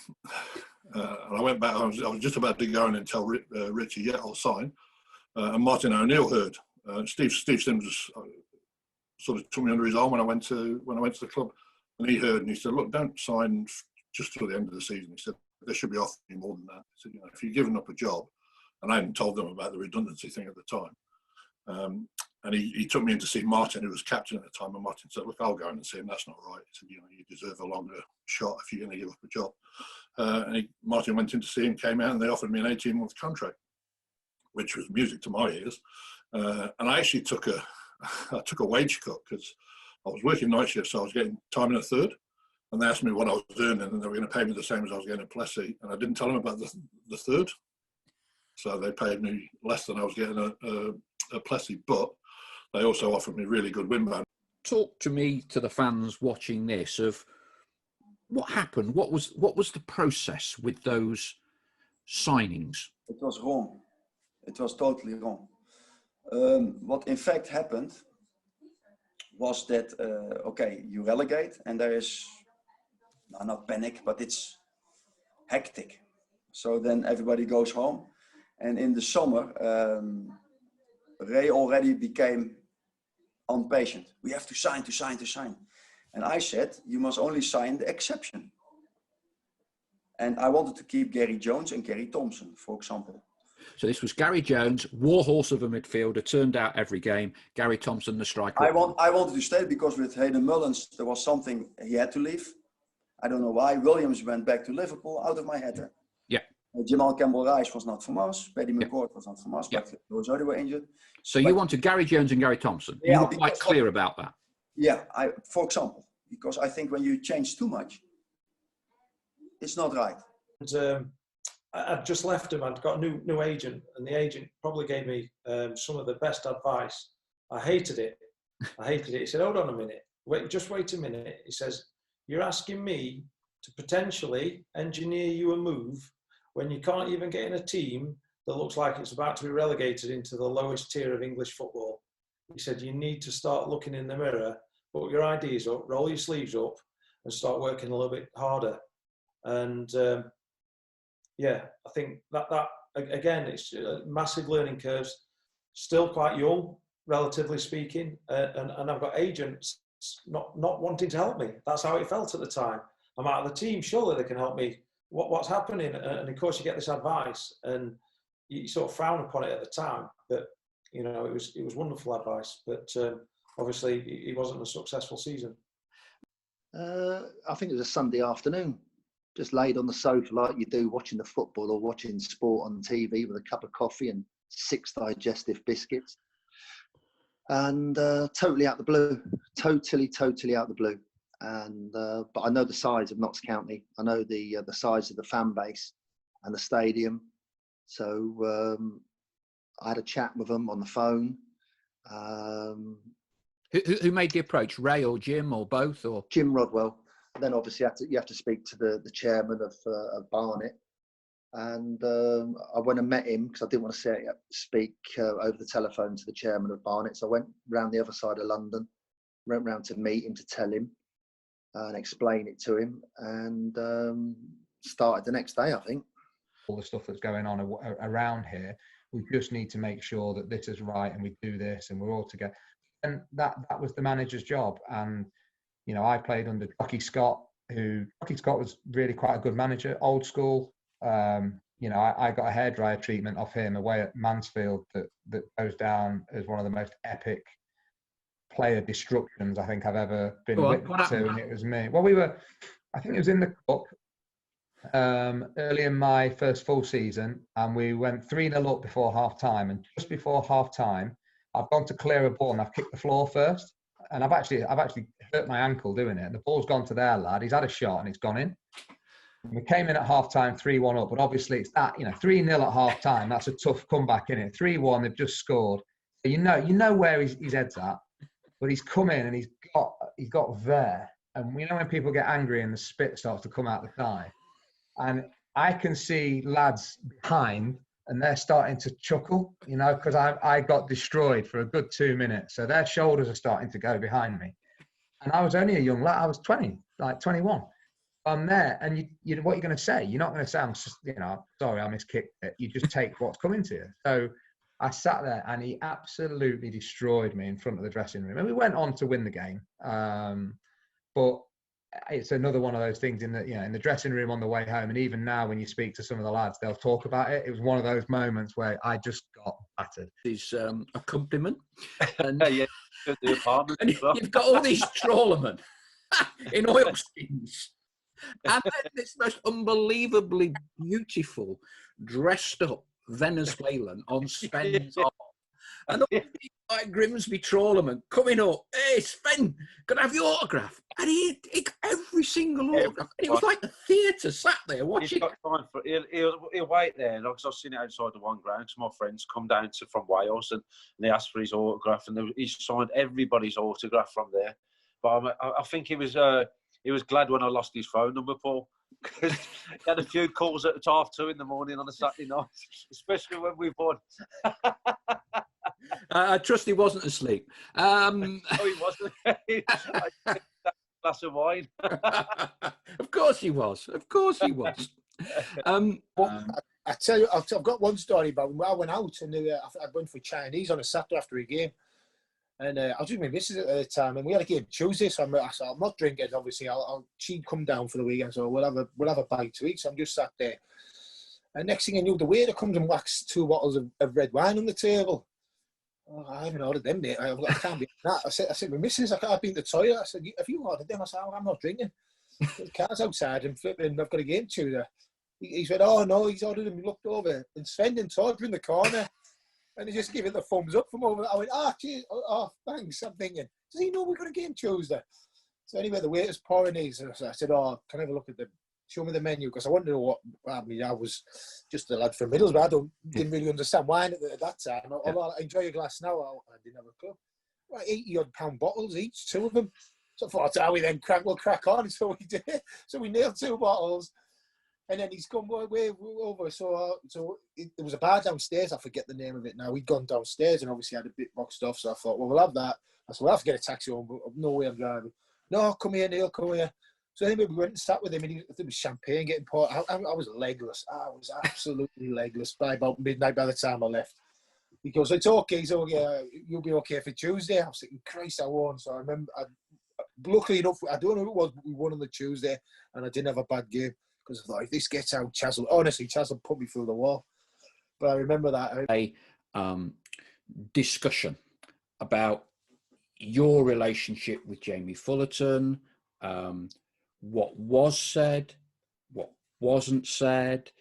Speaker 17: And I went back. I was just about to go in and tell Richie, "Yeah, I'll sign." And Martin O'Neill heard. Steve Sims sort of took me under his arm when I went to the club, and he heard, and he said, "Look, don't sign just till the end of the season." He said, "They should be offering you more than that." He said, "If you're giving up a job," and I hadn't told them about the redundancy thing at the time. And he took me in to see Martin, who was captain at the time, and Martin said, "Look, I'll go in and see him. That's not right." He said, "You deserve a longer shot if you're going to give up a job." Martin went in to see him, came out, and they offered me an 18-month contract, which was music to my ears. And I actually took a wage cut, because I was working night shifts, so I was getting time and a third. And they asked me what I was earning, and they were going to pay me the same as I was getting at Plessy. And I didn't tell them about the third. So they paid me less than I was getting at Plessy, but they also offered me really good win ban.
Speaker 1: Talk to me, to the fans watching this, of what happened. What was the process with those signings?
Speaker 6: It was wrong. It was totally wrong. What in fact happened was that, okay, you relegate, and there is, not panic, but it's hectic. So then everybody goes home. And in the summer, Ray already became impatient. We have to sign. And I said, you must only sign the exception. And I wanted to keep Gary Jones and Gary Thompson, for example.
Speaker 1: So this was Gary Jones, warhorse of a midfielder, turned out every game. Gary Thompson, the striker.
Speaker 6: I wanted to stay because with Hayden Mullins, there was something he had to leave. I don't know why. Williams went back to Liverpool, out of my head.
Speaker 1: Yeah.
Speaker 6: Jamal Campbell-Rice was not from us. Paddy McCord was not from us. But those other were injured.
Speaker 1: So you wanted Gary Jones and Gary Thompson. You were quite clear about that.
Speaker 6: Yeah, for example, because I think when you change too much, it's not right.
Speaker 7: And I'd just left him. I'd got a new agent, and the agent probably gave me some of the best advice. I hated it. He said, "Hold on a minute. Just wait a minute." He says, "You're asking me to potentially engineer you a move when you can't even get in a team that looks like it's about to be relegated into the lowest tier of English football. he said, you need to start looking in the mirror, put your IDs up, roll your sleeves up, and start working a little bit harder. And yeah, I think that again, it's massive learning curves. Still quite young, relatively speaking, and I've got agents not wanting to help me. That's how it felt at the time. I'm out of the team. Surely they can help me. What's happening? And of course, you get this advice, and you sort of frown upon it at the time. But you know, it was wonderful advice. But obviously, it wasn't a successful season.
Speaker 8: I think it was a Sunday afternoon. Just laid on the sofa like you do, watching the football or watching sport on TV with a cup of coffee and 6 digestive biscuits. And totally out the blue, totally out the blue. And but I know the size of Notts County. I know the size of the fan base and the stadium. So I had a chat with them on the phone.
Speaker 1: Who made the approach? Ray or Jim or both? Or
Speaker 8: Jim Rodwell. And then obviously you have to speak to the chairman of Barnet. And I went and met him because I didn't want to speak over the telephone to the chairman of Barnet. So I went round the other side of London, went round to meet him, to tell him and explain it to him, and started the next day, I think.
Speaker 18: All the stuff that's going on around here, we just need to make sure that this is right and we do this and we're all together. And that was the manager's job. And, you know, I played under Jockey Scott was really quite a good manager, old school. You know, I got a hairdryer treatment off him away at Mansfield that goes down as one of the most epic player destructions I think I've ever been witness to, and it was me. Well, I think it was in the cup early in my first full season, and we went 3-0 up before half time, and just before half time I've gone to clear a ball and I've kicked the floor first, and I've actually hurt my ankle doing it. The ball's gone to their lad, he's had a shot and it's gone in. We came in at half-time 3-1 up, but obviously it's that, you know, 3-0 at half-time, that's a tough comeback, isn't it? 3-1, they've just scored. So you know where his head's at, but he's come in and he's got there. And you know when people get angry and the spit starts to come out the thigh? And I can see lads behind and they're starting to chuckle, you know, because I got destroyed for a good 2 minutes. So their shoulders are starting to go behind me. And I was only a young lad, I was 21. I'm there, and you what you're going to say? You're not going to say, I'm sorry, I miskicked it. You just take what's coming to you. So I sat there, and he absolutely destroyed me in front of the dressing room. And we went on to win the game, but it's another one of those things in the dressing room on the way home. And even now, when you speak to some of the lads, they'll talk about it. It was one of those moments where I just got battered.
Speaker 1: It's a compliment. And,
Speaker 15: yeah,
Speaker 1: and you've got all these trawlermen in oilskins. And then this most unbelievably beautiful, dressed up Venezuelan on Sven's arm. And all these like Grimsby trawlermen coming up, hey, Sven, can I have your autograph? And he got every single autograph. And it was like the theatre sat there watching.
Speaker 15: He'll wait there. Because I've seen it outside the one ground. Because my friends come down from Wales and they asked for his autograph. And he signed everybody's autograph from there. But I think he was glad when I lost his phone number, Paul, because he had a few calls at 2:30 in the morning on a Saturday night, especially when we won.
Speaker 1: I trust he wasn't asleep.
Speaker 15: No, he wasn't. A glass of wine.
Speaker 1: Of course he was. Of course he was.
Speaker 2: I tell you, I've got one story about when I went out and I went for Chinese on a Saturday after a game. And I was with my missus at the time, and we had a game Tuesday, so I said, I'm not drinking, obviously. She'd come down for the weekend, so we'll have a bite to eat. So I'm just sat there. And next thing I knew, the waiter comes and whacks 2 bottles of red wine on the table. Oh, I haven't ordered them, mate. I can't be that. I said, my missus, I've been to the toilet. I said, have you ordered them? I said, I'm not drinking. The car's outside and flipping, I've got a game Tuesday. He said, oh, no, he's ordered them. He looked over, and Sven and Todd were in the corner. And he just gave it the thumbs up from over. I went, geez, thanks. I'm thinking, does he know we've got a game Tuesday? So anyway, the waiter's pouring these. And I said, can I have a look at show me the menu? Because I wanted to know what, I was just a lad from Middlesbrough. Didn't really understand wine at that time. Although I enjoy a glass now, I didn't have a clue. Right, 80-odd pound bottles each, 2 of them. So I thought, we'll crack on. So we did. So we nailed 2 bottles.
Speaker 19: And then he's gone, we're over. So there was a bar downstairs. I forget the name of it now. We'd gone downstairs and obviously had a bit boxed off. So I thought, well, we'll have that. I said, we'll have to get a taxi home, but no way I'm driving. No, come here, Neil, come here. So anyway, we went and sat with him, and there was champagne getting poured. I was legless. I was absolutely legless by about midnight by the time I left. He goes, it's okay. He's okay. You'll be okay for Tuesday. I was thinking, Christ, I won. So I remember, luckily enough, I don't know who it was, but we won on the Tuesday, and I didn't have a bad game because I thought, if this gets out, Chaz will put me through the wall. But I remember that.
Speaker 1: A discussion about your relationship with Jamie Fullerton, what was said, what wasn't said,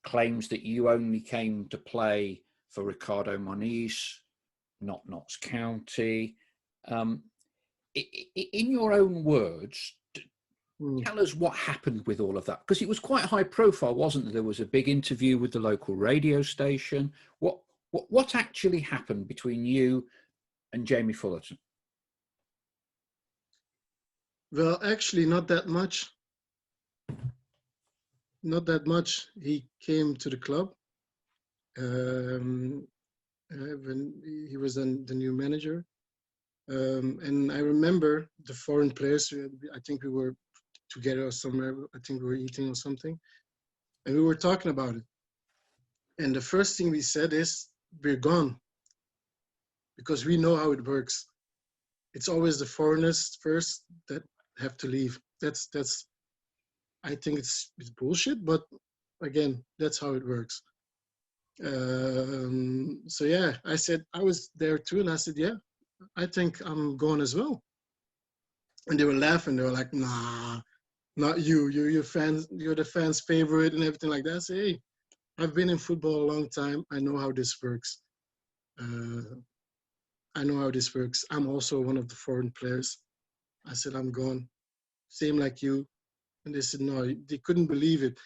Speaker 1: claims that you only came to play for Ricardo Moniz, not Notts County. In your own words, tell us what happened with all of that, because it was quite high profile, wasn't there? There was a big interview with the local radio station. What actually happened between you and Jamie Fullerton?
Speaker 20: Well, actually, not that much. Not that much. He came to the club when he was the new manager. And I remember the foreign players, I think we were together somewhere, I think we were eating or something, and we were talking about it. And the first thing we said is, we're gone, because we know how it works. It's always the foreigners first that have to leave. That's I think it's bullshit, but again, that's how it works. So yeah, I said, I was there too, and I said, yeah, I think I'm going as well. And they were laughing. They were like, nah, not you. You're fans. You're the fans' favorite and everything like that. I say, hey, I've been in football a long time. I know how this works. I know how this works. I'm also one of the foreign players. I said, I'm gone. Same like you. And they said, no, they couldn't believe it.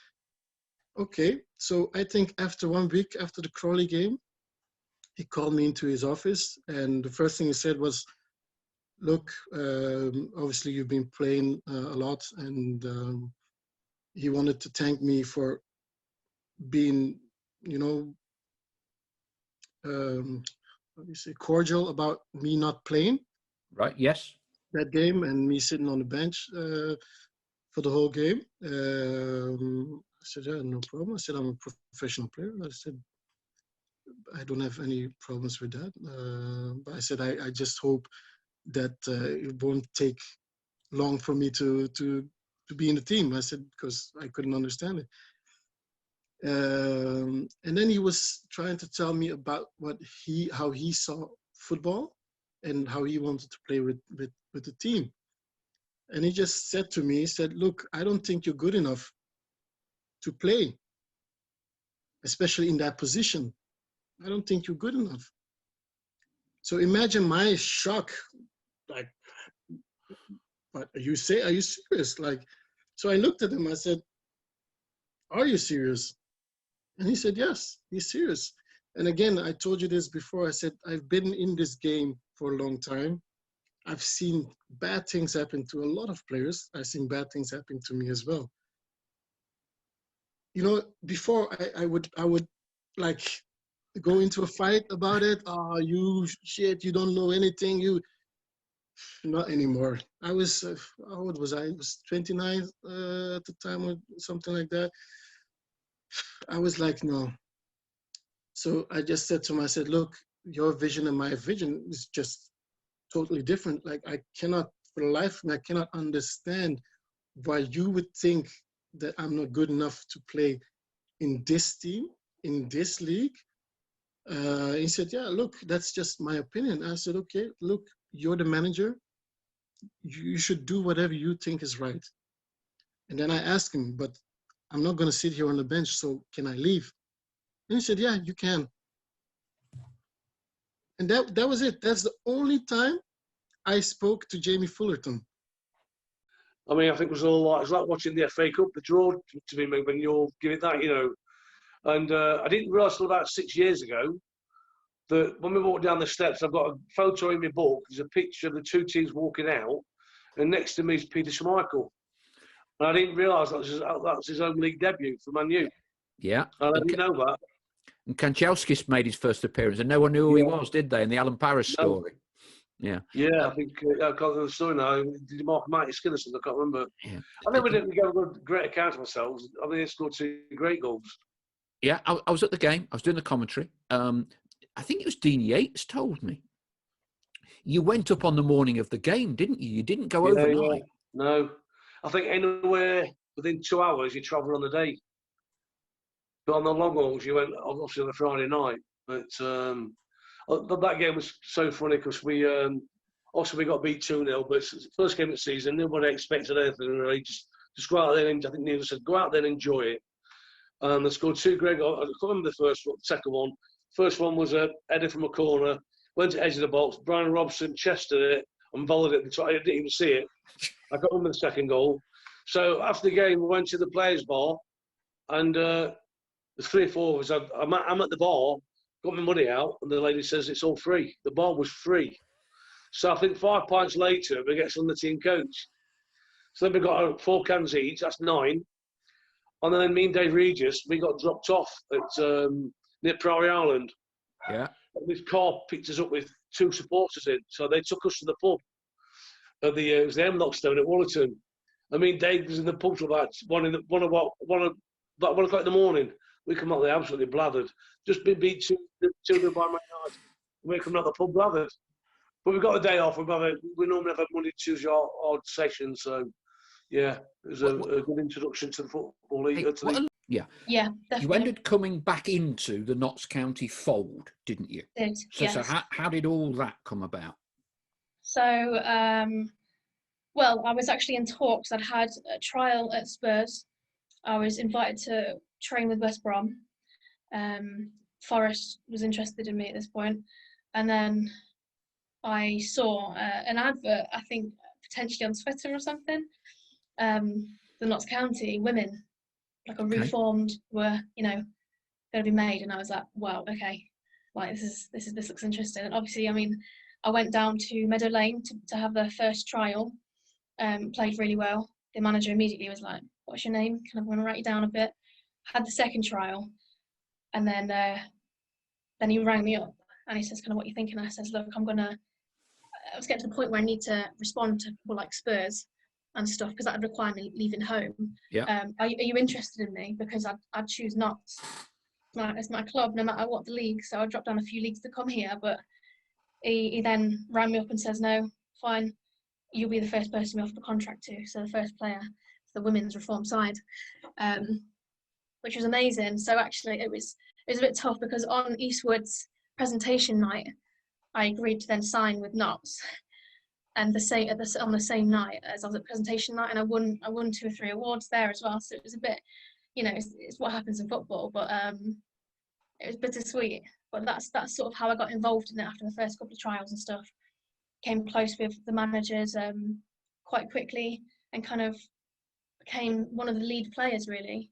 Speaker 20: Okay, so I think after 1 week, after the Crawley game, he called me into his office, and the first thing he said was, look, obviously you've been playing a lot, and he wanted to thank me for being, what do you say, cordial about me not playing.
Speaker 1: Right, yes.
Speaker 20: That game, and me sitting on the bench for the whole game. I said, yeah, no problem. I said, I'm a professional player. I said, I don't have any problems with that. But I said, I just hope that it won't take long for me to be in the team. I said, because I couldn't understand it. And then he was trying to tell me about how he saw football and how he wanted to play with the team. And he just said to me, he said, look, I don't think you're good enough to play, especially in that position. I don't think you're good enough. So imagine my shock, like, what are you serious? Like, so I looked at him, I said, are you serious? And he said, yes, he's serious. And again, I told you this before, I said, I've been in this game for a long time. I've seen bad things happen to a lot of players. I've seen bad things happen to me as well. Before I would like go into a fight about it. Oh, you shit, you don't know anything. Not anymore. I was, how old was I? I was 29 at the time or something like that. I was like, no. So I just said to him, I said, look, your vision and my vision is just totally different. Like, I cannot, for the life of me, I cannot understand why you would think that I'm not good enough to play in this team, in this league. He said, yeah, look, that's just my opinion. I said, okay, look, you're the manager. You should do whatever you think is right. And then I asked him, but I'm not going to sit here on the bench, so can I leave? And he said, yeah, you can. And that was it. That's the only time I spoke to Jamie Fullerton.
Speaker 21: I mean, I think it was like watching the FA Cup, the draw to me when you're giving that, And I didn't realise until about 6 years ago that when we walked down the steps, I've got a photo in my book. There's a picture of the two teams walking out, and next to me is Peter Schmeichel. And I didn't realise that's his own league debut for Man U.
Speaker 1: Yeah.
Speaker 21: I didn't know that.
Speaker 1: And Kanchelskis made his first appearance, and no one knew who he was, did they? In the Alan Paris story. Yeah.
Speaker 21: Yeah, I think I can't remember the story now. Did you mark Mighty Skinnerson? I can't remember.
Speaker 1: Yeah.
Speaker 21: I think we didn't give a great account of ourselves. I mean, they scored 2 great goals.
Speaker 1: Yeah, I was at the game. I was doing the commentary. I think it was Dean Yates told me. You went up on the morning of the game, didn't you? You didn't go overnight.
Speaker 21: Yeah. No. I think anywhere within 2 hours, you travel on the day. But on the long hauls, you went obviously on a Friday night. But that game was so funny because we got beat 2-0, but it's the first game of the season. Nobody expected anything really. Just go out there and I think Neal said, go out there and enjoy it. They scored 2 great goals. I can't remember the first one, the second one. First one was a header from a corner, went to the edge of the box. Brian Robson chested it and volleyed it. I didn't even see it. I can't remember the second goal. So after the game, we went to the players' bar, and there's 3 or 4 of us. I'm at the bar, got my money out, and the lady says it's all free. The bar was free. So I think 5 pints later, we get on the team coach. So then we got 4 cans each, that's 9. And then me and Dave Regis, we got dropped off at near Priory Island.
Speaker 1: Yeah.
Speaker 21: And this car picked us up with 2 supporters in. So they took us to the pub. It was the Hemlockstone at Worthington. I mean, Dave was in the pub till about 1 o'clock in the morning. We come out there absolutely blathered. Just been beat 2-0 by Man United. We come out the pub blathered. But we got a day off. We normally have a Monday, Tuesday odd session. So, yeah, it was a good introduction to the football league.
Speaker 1: Yeah.
Speaker 10: Yeah,
Speaker 1: definitely. You ended coming back into the Notts County fold, didn't you?
Speaker 10: Did,
Speaker 1: yes. So how did all that come about?
Speaker 10: So, well, I was actually in talks. I'd had a trial at Spurs. I was invited to train with West Brom. Forest was interested in me at this point. And then I saw an advert, I think potentially on Twitter or something. The Notts County women, like a reformed, were, going to be made. And I was like, wow, okay. Like, this looks interesting. And obviously, I mean, I went down to Meadow Lane to have the first trial, played really well. The manager immediately was like, what's your name? Kind of want to write you down a bit. Had the second trial, and then he rang me up and he says, kind of, what are you thinking? And I says, look, I was getting to the point where I need to respond to people like Spurs and stuff, because that would require me leaving home.
Speaker 1: Yeah.
Speaker 10: Are you interested in me? Because I'd choose Notts. It's my club, no matter what the league. So I dropped down a few leagues to come here, but he then rang me up and says, no, fine, you'll be the first person we offer the contract to. So the first player for the women's reform side, which was amazing. So actually it was a bit tough, because on Eastwood's presentation night, I agreed to then sign with Notts, and on the same night as I was at presentation night, and I won 2 or 3 awards there as well. So it was a bit, it's what happens in football, but it was bittersweet. But that's sort of how I got involved in it after the first couple of trials and stuff. Came close with the managers quite quickly, and kind of became one of the lead players, really.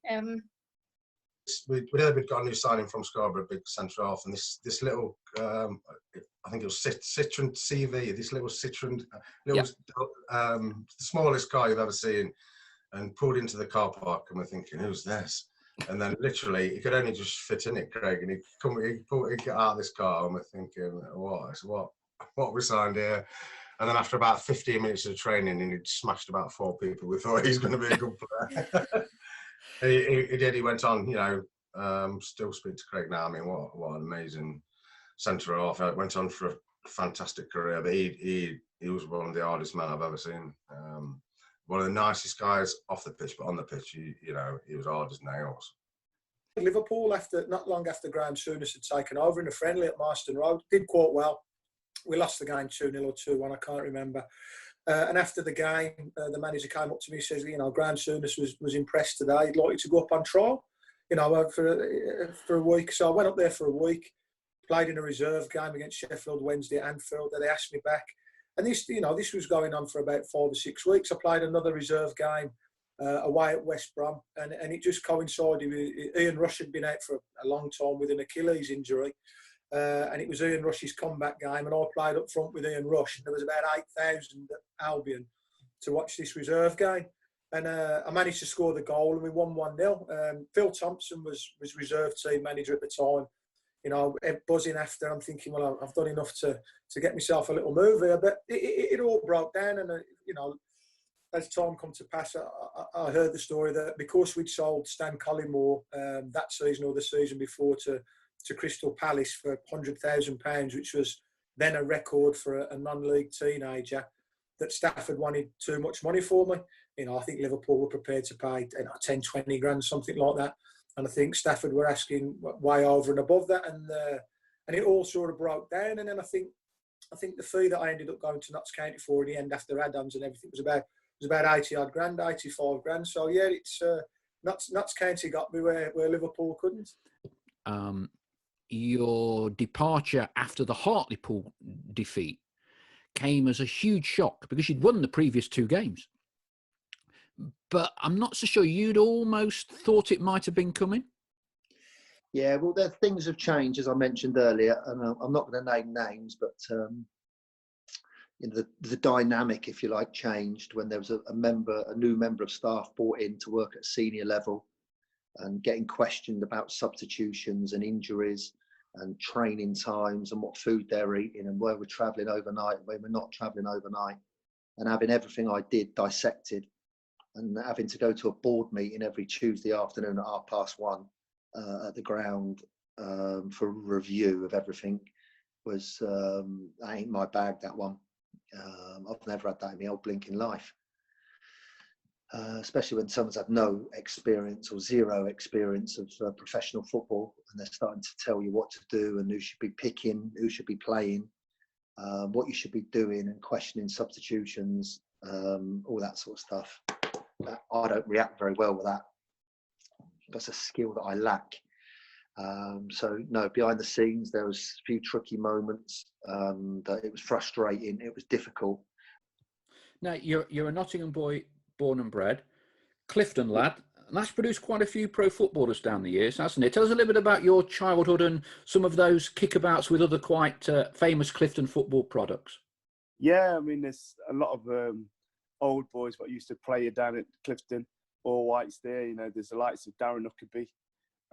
Speaker 11: We got a new signing from Scarborough, big centre half, and this little, I think it was Citroen CV, this little Citroen, the smallest car you've ever seen, and pulled into the car park, and we're thinking, who's this? And then literally, he could only just fit in it, Craig, and he got out of this car, and we're thinking, what we signed here? And then after about 15 minutes of training, and he'd smashed about 4 people, we thought he's going to be a good player. He did. He went on, still speak to Craig now. I mean, what an amazing centre half. Went on for a fantastic career, but he was one of the hardest men I've ever seen. One of the nicest guys off the pitch, but on the pitch, he was hard as nails.
Speaker 19: Liverpool, not long after Graham Souness had taken over in a friendly at Marston Road, did quite well. We lost the game 2-0 or 2-1, I can't remember. And after the game, the manager came up to me and says, Graham Souness was impressed today. He'd like you to go up on trial, for a week. So I went up there for a week, played in a reserve game against Sheffield Wednesday at Anfield. They asked me back. And this was going on for about 4 to 6 weeks. I played another reserve game away at West Brom, and it just coincided with Ian Rush had been out for a long time with an Achilles injury. And it was Ian Rush's comeback game, and I played up front with Ian Rush, and there was about 8,000 at Albion to watch this reserve game.
Speaker 3: And I managed to score the goal, and we won 1-0. Phil Thompson was reserve team manager at the time. You know, buzzing after. I'm thinking, well, I've done enough to get myself a little move here. But it all broke down, and you know, as time come to pass, I heard the story that because we'd sold Stan Collymore that season or the season before to Crystal Palace for £100,000, which was then a record for a non-league teenager, that Stafford wanted too much money for me. You know, I think Liverpool were prepared to pay 10, 20 grand, something like that. And I think Stafford were asking way over and above that. And it all sort of broke down. And then I think the fee that I ended up going to Notts County for in the end after add-ons and everything was about 80 odd grand, 85 grand. So yeah, it's Notts County got me where Liverpool couldn't.
Speaker 1: Your departure after the Hartlepool defeat came as a huge shock because you'd won the previous 2 games. But I'm not so sure, you'd almost thought it might have been coming.
Speaker 8: Yeah, well, things have changed, as I mentioned earlier, and I'm not going to name names, but you know, the dynamic, if you like, changed when there was a new member of staff brought in to work at senior level, and getting questioned about substitutions and injuries and training times and what food they're eating and where we're travelling overnight, where we're not travelling overnight, and having everything I did dissected, and having to go to a board meeting every Tuesday afternoon at 1:30 at the ground for a review of everything was, that ain't my bag, that one. I've never had that in my old blinking life. Especially when someone's had no experience or zero experience of professional football, and they're starting to tell you what to do and who should be picking, who should be playing, what you should be doing, and questioning substitutions, all that sort of stuff. I don't react very well with that. That's a skill that I lack. So no, behind the scenes there was a few tricky moments. That it was frustrating. It was difficult.
Speaker 1: Now you're a Nottingham boy, born and bred, Clifton lad, and that's produced quite a few pro footballers down the years, hasn't it? Tell us a little bit about your childhood and some of those kickabouts with other quite famous Clifton football products.
Speaker 14: Yeah, I mean, there's a lot of old boys that used to play down at Clifton, or Waitts there. You know, there's the likes of Darren Huckabee,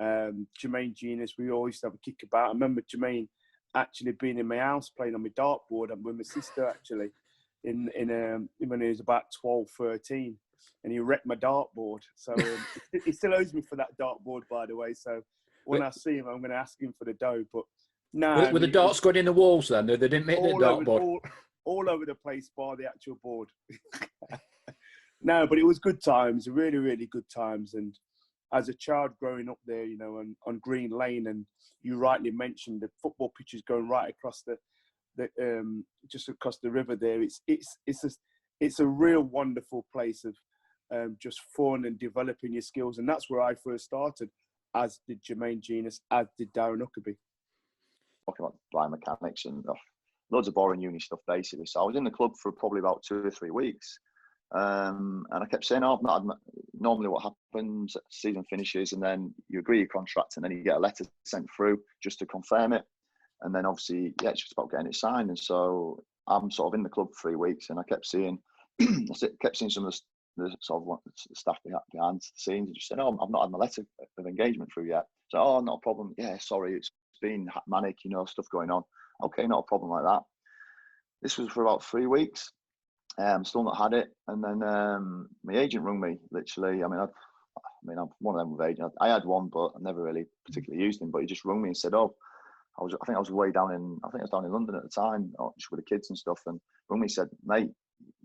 Speaker 14: Jermaine Genius. We always used to have a kickabout. I remember Jermaine actually being in my house playing on my dartboard and with my sister actually in when he was about 12, 13, and he wrecked my dartboard. So he still owes me for that dartboard, by the way. So when I see him, I'm going to ask him for the dough. But no,
Speaker 1: Were the darts going in the walls then? They didn't make the dartboard.
Speaker 14: All over the place by the actual board. No, but it was good times, really, really good times. And as a child growing up there, you know, on Green Lane, and you rightly mentioned the football pitches going right across the just across the river there. It's a real wonderful place of just fun and developing your skills. And that's where I first started, as did Jermaine Genius, as did Darren Huckabee.
Speaker 22: Talking about blind mechanics and loads of boring uni stuff, basically. So I was in the club for probably about 2 or 3 weeks. And I kept saying, normally what happens, season finishes, and then you agree your contract, and then you get a letter sent through just to confirm it. And then obviously, it's just about getting it signed. And so I'm sort of in the club for 3 weeks, and I kept seeing some of the sort of the staff behind the scenes, and just said, I've not had my letter of engagement through yet. So, not a problem. Yeah, sorry, it's been manic, stuff going on. Okay, not a problem like that. This was for about 3 weeks. Still not had it, and then my agent rung me. Literally, I'm one of them with agents. I had one, but I never really particularly used him. But he just rung me and said, I think I was down in London at the time, just with the kids and stuff. And rung me and said, mate,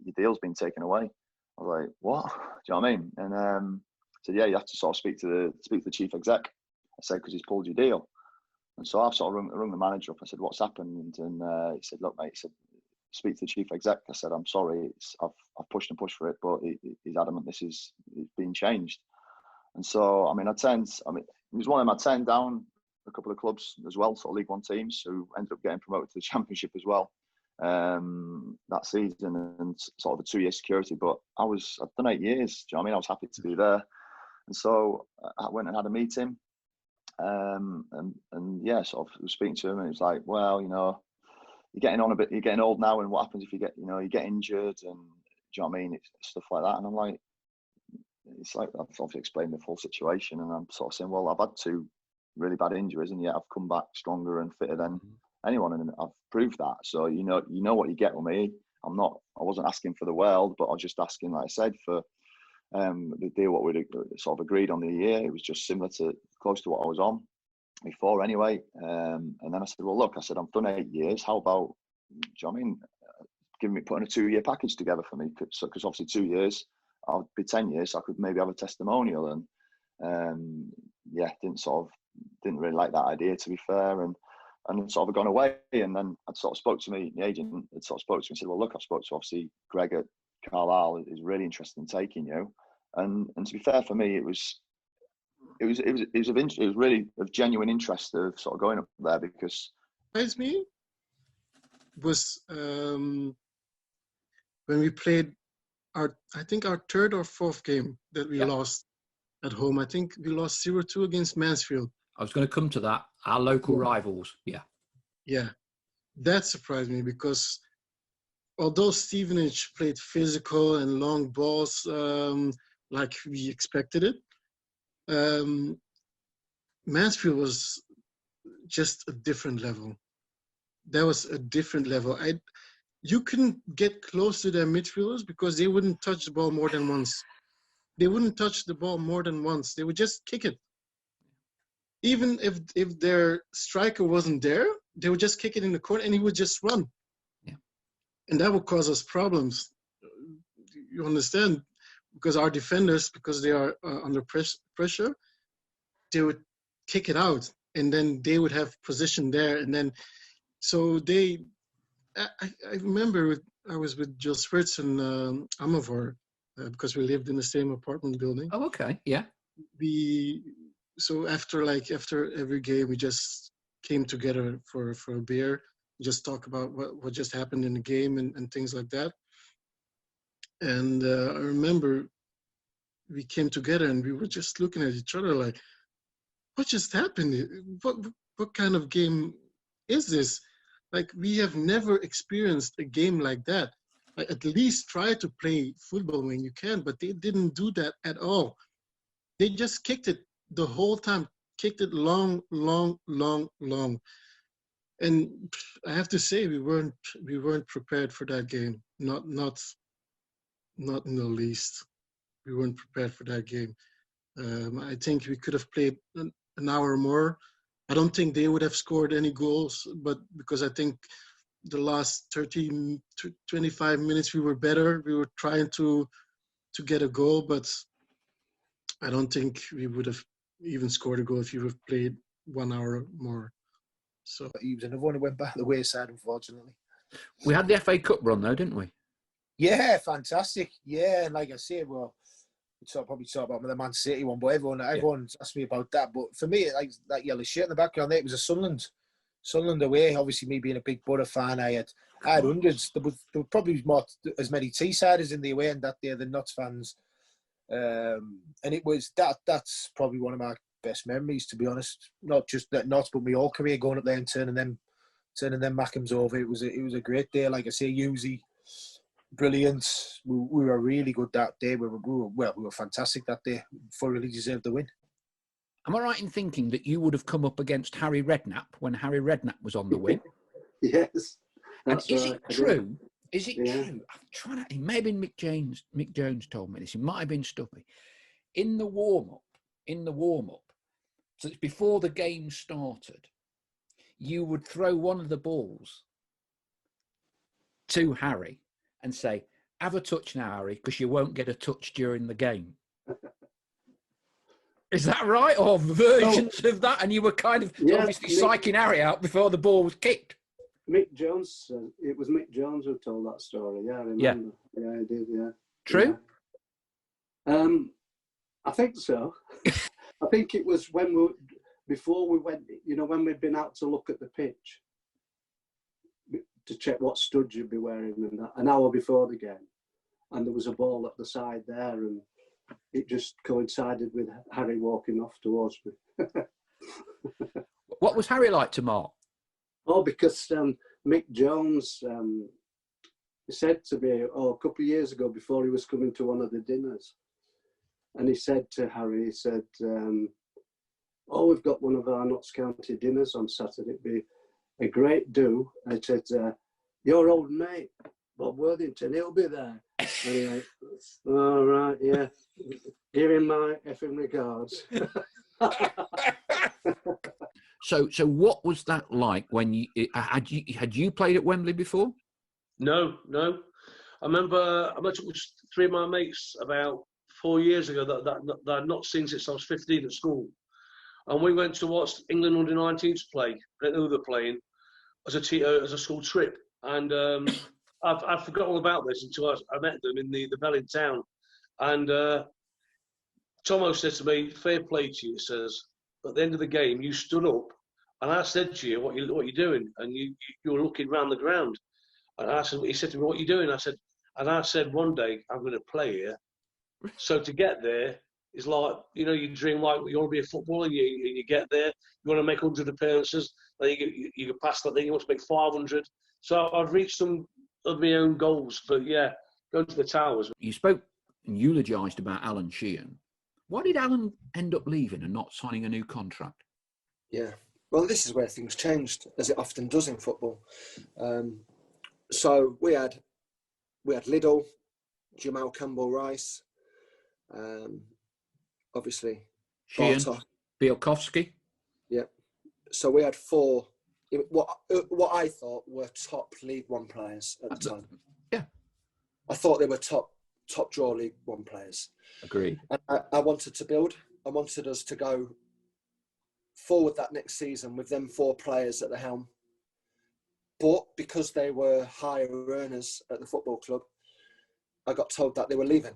Speaker 22: your deal's been taken away. I was like, what? Do you know what I mean? And said, yeah, you have to sort of speak to the chief exec. I said, because he's pulled your deal. And so I sort of rung the manager up. I said, what's happened? And he said, look, mate, he said, speak to the chief exec. I said, I'm sorry, I've pushed and pushed for it, but he's adamant it's been changed. And so, it was one of them I turned down a couple of clubs as well, sort of League One teams, who ended up getting promoted to the Championship as well that season, and sort of a 2-year security. But I'd done 8 years. Do you know what I mean? I was happy to be there. And so I went and had a meeting, and yeah, sort of was speaking to him, and he was like, well, you're getting on a bit, you're getting old now, and what happens if you get injured, and do you know what I mean? It's stuff like that. And I'm like, it's like I've obviously explained the full situation, and I'm sort of saying, well, I've had 2 really bad injuries, and yet I've come back stronger and fitter than anyone, and I've proved that. So you know what you get with me. I wasn't asking for the world, but I was just asking, like I said, for the deal what we'd sort of agreed on the year. It was just similar to close to what I was on before anyway. And then I said, well, look, I said, I've done 8 years. How about, do you know what I mean, putting a 2-year package together for me? Because obviously 2 years, I'll be 10 years, so I could maybe have a testimonial. And didn't really like that idea, to be fair. And sort of gone away. And then I'd sort of spoke to me, the agent had sort of spoke to me and said, well, look, I've spoke to obviously Greg at Carlisle is really interested in taking you. And to be fair, for me, it was really of genuine interest of sort of going up there, because
Speaker 20: me was when we played our 3rd or 4th game that we lost at home. I think we lost 0-2 against Mansfield.
Speaker 1: I was going to come to that. Our local rivals. Yeah.
Speaker 20: That surprised me, because although Stevenage played physical and long balls like we expected it, Mansfield was just a different level. That was a different level. You couldn't get close to their midfielders because they wouldn't touch the ball more than once. They would just kick it. Even if their striker wasn't there, they would just kick it in the corner and he would just run.
Speaker 1: Yeah.
Speaker 20: And that would cause us problems. You understand? Because our defenders, because they are under pressure, they would kick it out, and then they would have position there. And then, so I remember I was with Jill Swartz and Amovar, because we lived in the same apartment building.
Speaker 1: Oh, okay. Yeah.
Speaker 20: So after every game, we just came together for a beer, just talk about what just happened in the game and things like that. And I remember we came together and we were just looking at each other like, what just happened? What kind of game is this? Like, we have never experienced a game like that. Like, at least try to play football when you can, but they didn't do that at all. They just kicked it the whole time, kicked it long. And I have to say, we weren't prepared for that game. Not in the least. We weren't prepared for that game. I think we could have played an hour more. I don't think they would have scored any goals, but because I think the last 30 to 25 minutes we were better. We were trying to get a goal, but I don't think we would have even scored a goal if you would have played 1 hour more. So
Speaker 19: he was another one who went back the wayside, unfortunately.
Speaker 1: We had the FA Cup run though, didn't we?
Speaker 19: Yeah, fantastic. Yeah, and like I said, well, we'll probably talk about the Man City one, but everyone's asked me about that. But for me, like that yellow shirt in the background there, it was a Sunderland away. Obviously, me being a big Borough fan, I had hundreds. There were probably as many Teessiders in the away end that day than Notts fans. And it was that's probably one of my best memories, to be honest. Not just that Notts, but my whole career going up there and turning them Mackhams over. It was a great day. Like I say, Hughesy, brilliant. We were really good that day. We were fantastic that day. Thoroughly deserved the win.
Speaker 1: Am I right in thinking that you would have come up against Harry Redknapp when Harry Redknapp was on the wing?
Speaker 5: Yes.
Speaker 1: And is it true? Is it true? I'm trying to. It may have been Mick Jones told me this. It might have been Stuppy. In the warm up, so it's before the game started, you would throw one of the balls to Harry and say, "Have a touch now, Harry, because you won't get a touch during the game." Is that right? Or versions of that? And you were kind of obviously psyching Harry out before the ball was kicked.
Speaker 5: Mick Jones, it was Mick Jones who told that story. Yeah, I remember. Yeah, I did, yeah.
Speaker 1: True?
Speaker 5: Yeah. I think so. I think it was before we went, when we'd been out to look at the pitch to check what studs you'd be wearing and that, an hour before the game. And there was a ball at the side there and it just coincided with Harry walking off towards me.
Speaker 1: What was Harry like to Mark?
Speaker 5: Oh, because Mick Jones said to me, a couple of years ago before he was coming to one of the dinners, And he said to Harry, he said, oh, we've got one of our Notts County dinners on Saturday. It'd be a great do. I said, your old mate, Bob Worthington, he'll be there. And he went, all right, yeah. Give him my effing regards.
Speaker 1: So what was that like when had you played at Wembley before?
Speaker 21: No. I remember I met up with 3 of my mates about 4 years ago that I'd not seen since I was 15 at school. And we went to watch England under 19s play. I didn't know who they were playing as a school trip. And I forgot all about this until I met them in the Bell in town. And Tomo said to me, fair play to you, he says, at the end of the game, you stood up and I said to you, what you doing? And you were looking round the ground. And he said to me, what are you doing? I said, one day I'm going to play here. So to get there is like, you dream like you want to be a footballer and you get there, you want to make 100 appearances, then you get past that thing, you want to make 500. So I've reached some of my own goals, but yeah, going to the Towers.
Speaker 1: You spoke and eulogised about Alan Sheehan. Why did Alan end up leaving and not signing a new contract?
Speaker 4: Yeah, well, this is where things changed, as it often does in football. So we had Liddell, Jamal Campbell-Rice, obviously
Speaker 1: Sheehan, Bielkowski.
Speaker 4: Yeah. So we had 4. What I thought were top League One players at the time.
Speaker 1: Yeah.
Speaker 4: I thought they were top draw League One players.
Speaker 1: Agreed.
Speaker 4: And I wanted to build. I wanted us to go forward that next season with them 4 players at the helm. But because they were higher earners at the football club, I got told that they were leaving.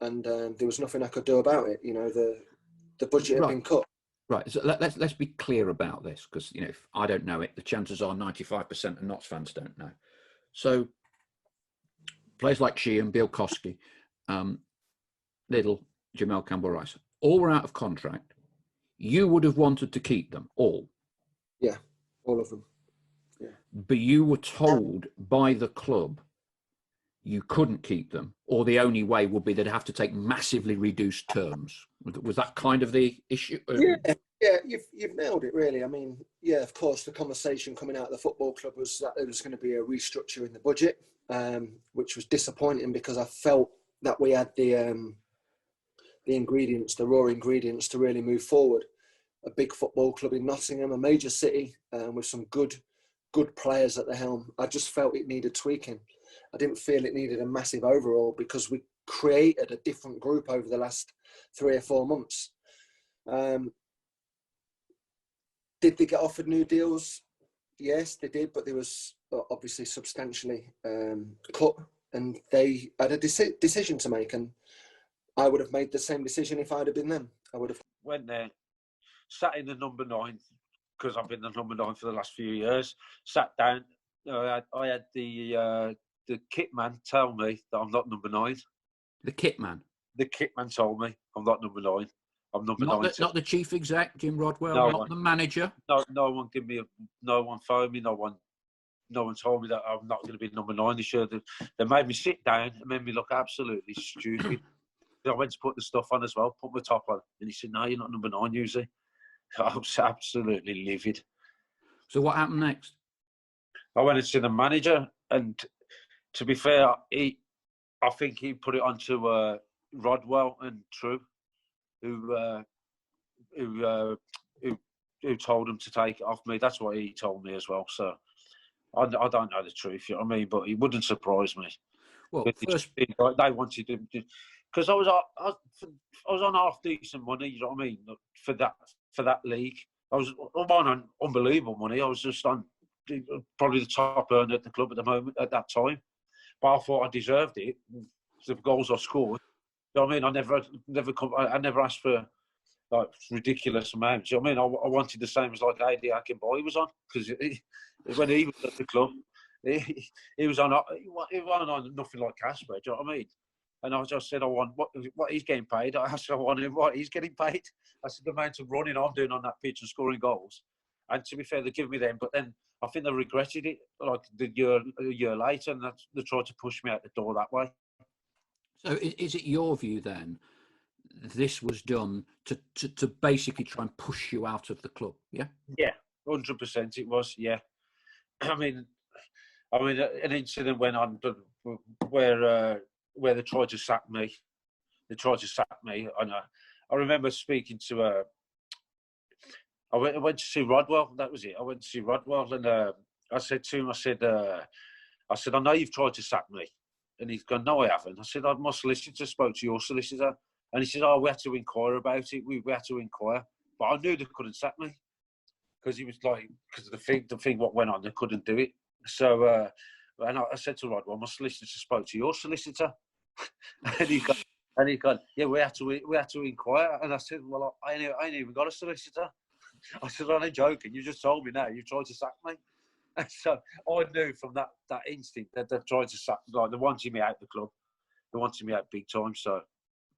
Speaker 4: And there was nothing I could do about it. The budget had been cut.
Speaker 1: Right. So let's be clear about this, because if I don't know it, the chances are 95% of Notts fans don't know. So players like Sheehan, Bielkowski, Liddell, Jamal Campbell-Rice, all were out of contract. You would have wanted to keep them all.
Speaker 4: Yeah, all of them. Yeah.
Speaker 1: But you were told by the club you couldn't keep them, or the only way would be they'd have to take massively reduced terms. Was that kind of the issue?
Speaker 4: Yeah, you've nailed it, really. I mean, yeah, of course, the conversation coming out of the football club was that there was going to be a restructure in the budget, which was disappointing because I felt that we had the ingredients, the raw ingredients to really move forward. A big football club in Nottingham, a major city, with some good players at the helm. I just felt it needed tweaking. I didn't feel it needed a massive overhaul because we created a different group over the last 3 or 4 months. Did they get offered new deals? Yes, they did, but they was obviously substantially cut, and they had a decision to make, and I would have made the same decision if I'd have been them. I would have
Speaker 15: went there, sat in the number 9 because I've been the number 9 for the last few years. Sat down. I had the kit man tell me that I'm not number 9.
Speaker 1: The kit man.
Speaker 15: The kit man told me I'm not number 9. I'm number 9.
Speaker 1: Not the chief exec, Jim Rodwell. Not the manager.
Speaker 15: No one give me. No one phoned me. No one told me that I'm not going to be number 9 this year. They made me sit down and made me look absolutely stupid. I went to put the stuff on as well, put my top on, and he said, "No, you're not number 9, usually." I was absolutely livid.
Speaker 1: So what happened next?
Speaker 15: I went to see the manager, and to be fair, I think he put it onto Rodwell and True, who told him to take it off me. That's what he told me as well. So I don't know the truth, you know what I mean? But it wouldn't surprise me.
Speaker 1: Well, first,
Speaker 15: they wanted him to, because I was on half decent money, you know what I mean, for that league. I was on unbelievable money. I was just on probably the top earner at the club at the moment at that time. But I thought I deserved it. The goals I scored. You know what I mean? I never asked for like ridiculous amounts. You know what I mean? I wanted the same as like Adi Akinboy was on, because when he was at the club, he was on nothing like Casper. Do you know what I mean? And I just said, I want what he's getting paid. I asked, I want him what he's getting paid. I said, the amount of running I'm doing on that pitch and scoring goals. And to be fair, they give me them, but then I think they regretted it like a year later, and they tried to push me out the door that way.
Speaker 1: So is it your view then this was done to basically try and push you out of the club. Yeah.
Speaker 15: Yeah, 100% it was. Yeah. I mean, an incident went on where they tried to sack me. They tried to sack me, and I remember speaking to. I went to see Rodwell. That was it. I went to see Rodwell, and I said to him, I said, I know you've tried to sack me, and he's gone, no, I haven't. I said, my solicitor spoke to your solicitor, and he said, oh, we had to inquire about it. We had to inquire, but I knew they couldn't sack me because he was like, because of the thing what went on, they couldn't do it. So, and I said to Rodwell, my solicitor spoke to your solicitor, and he gone, yeah, we had to inquire, and I said, well, I ain't even got a solicitor. I said, I'm not joking. You just told me now you tried to sack me. And so I knew from that instinct that they've tried to sack, like they wanted me out the club. They wanted me out big time. So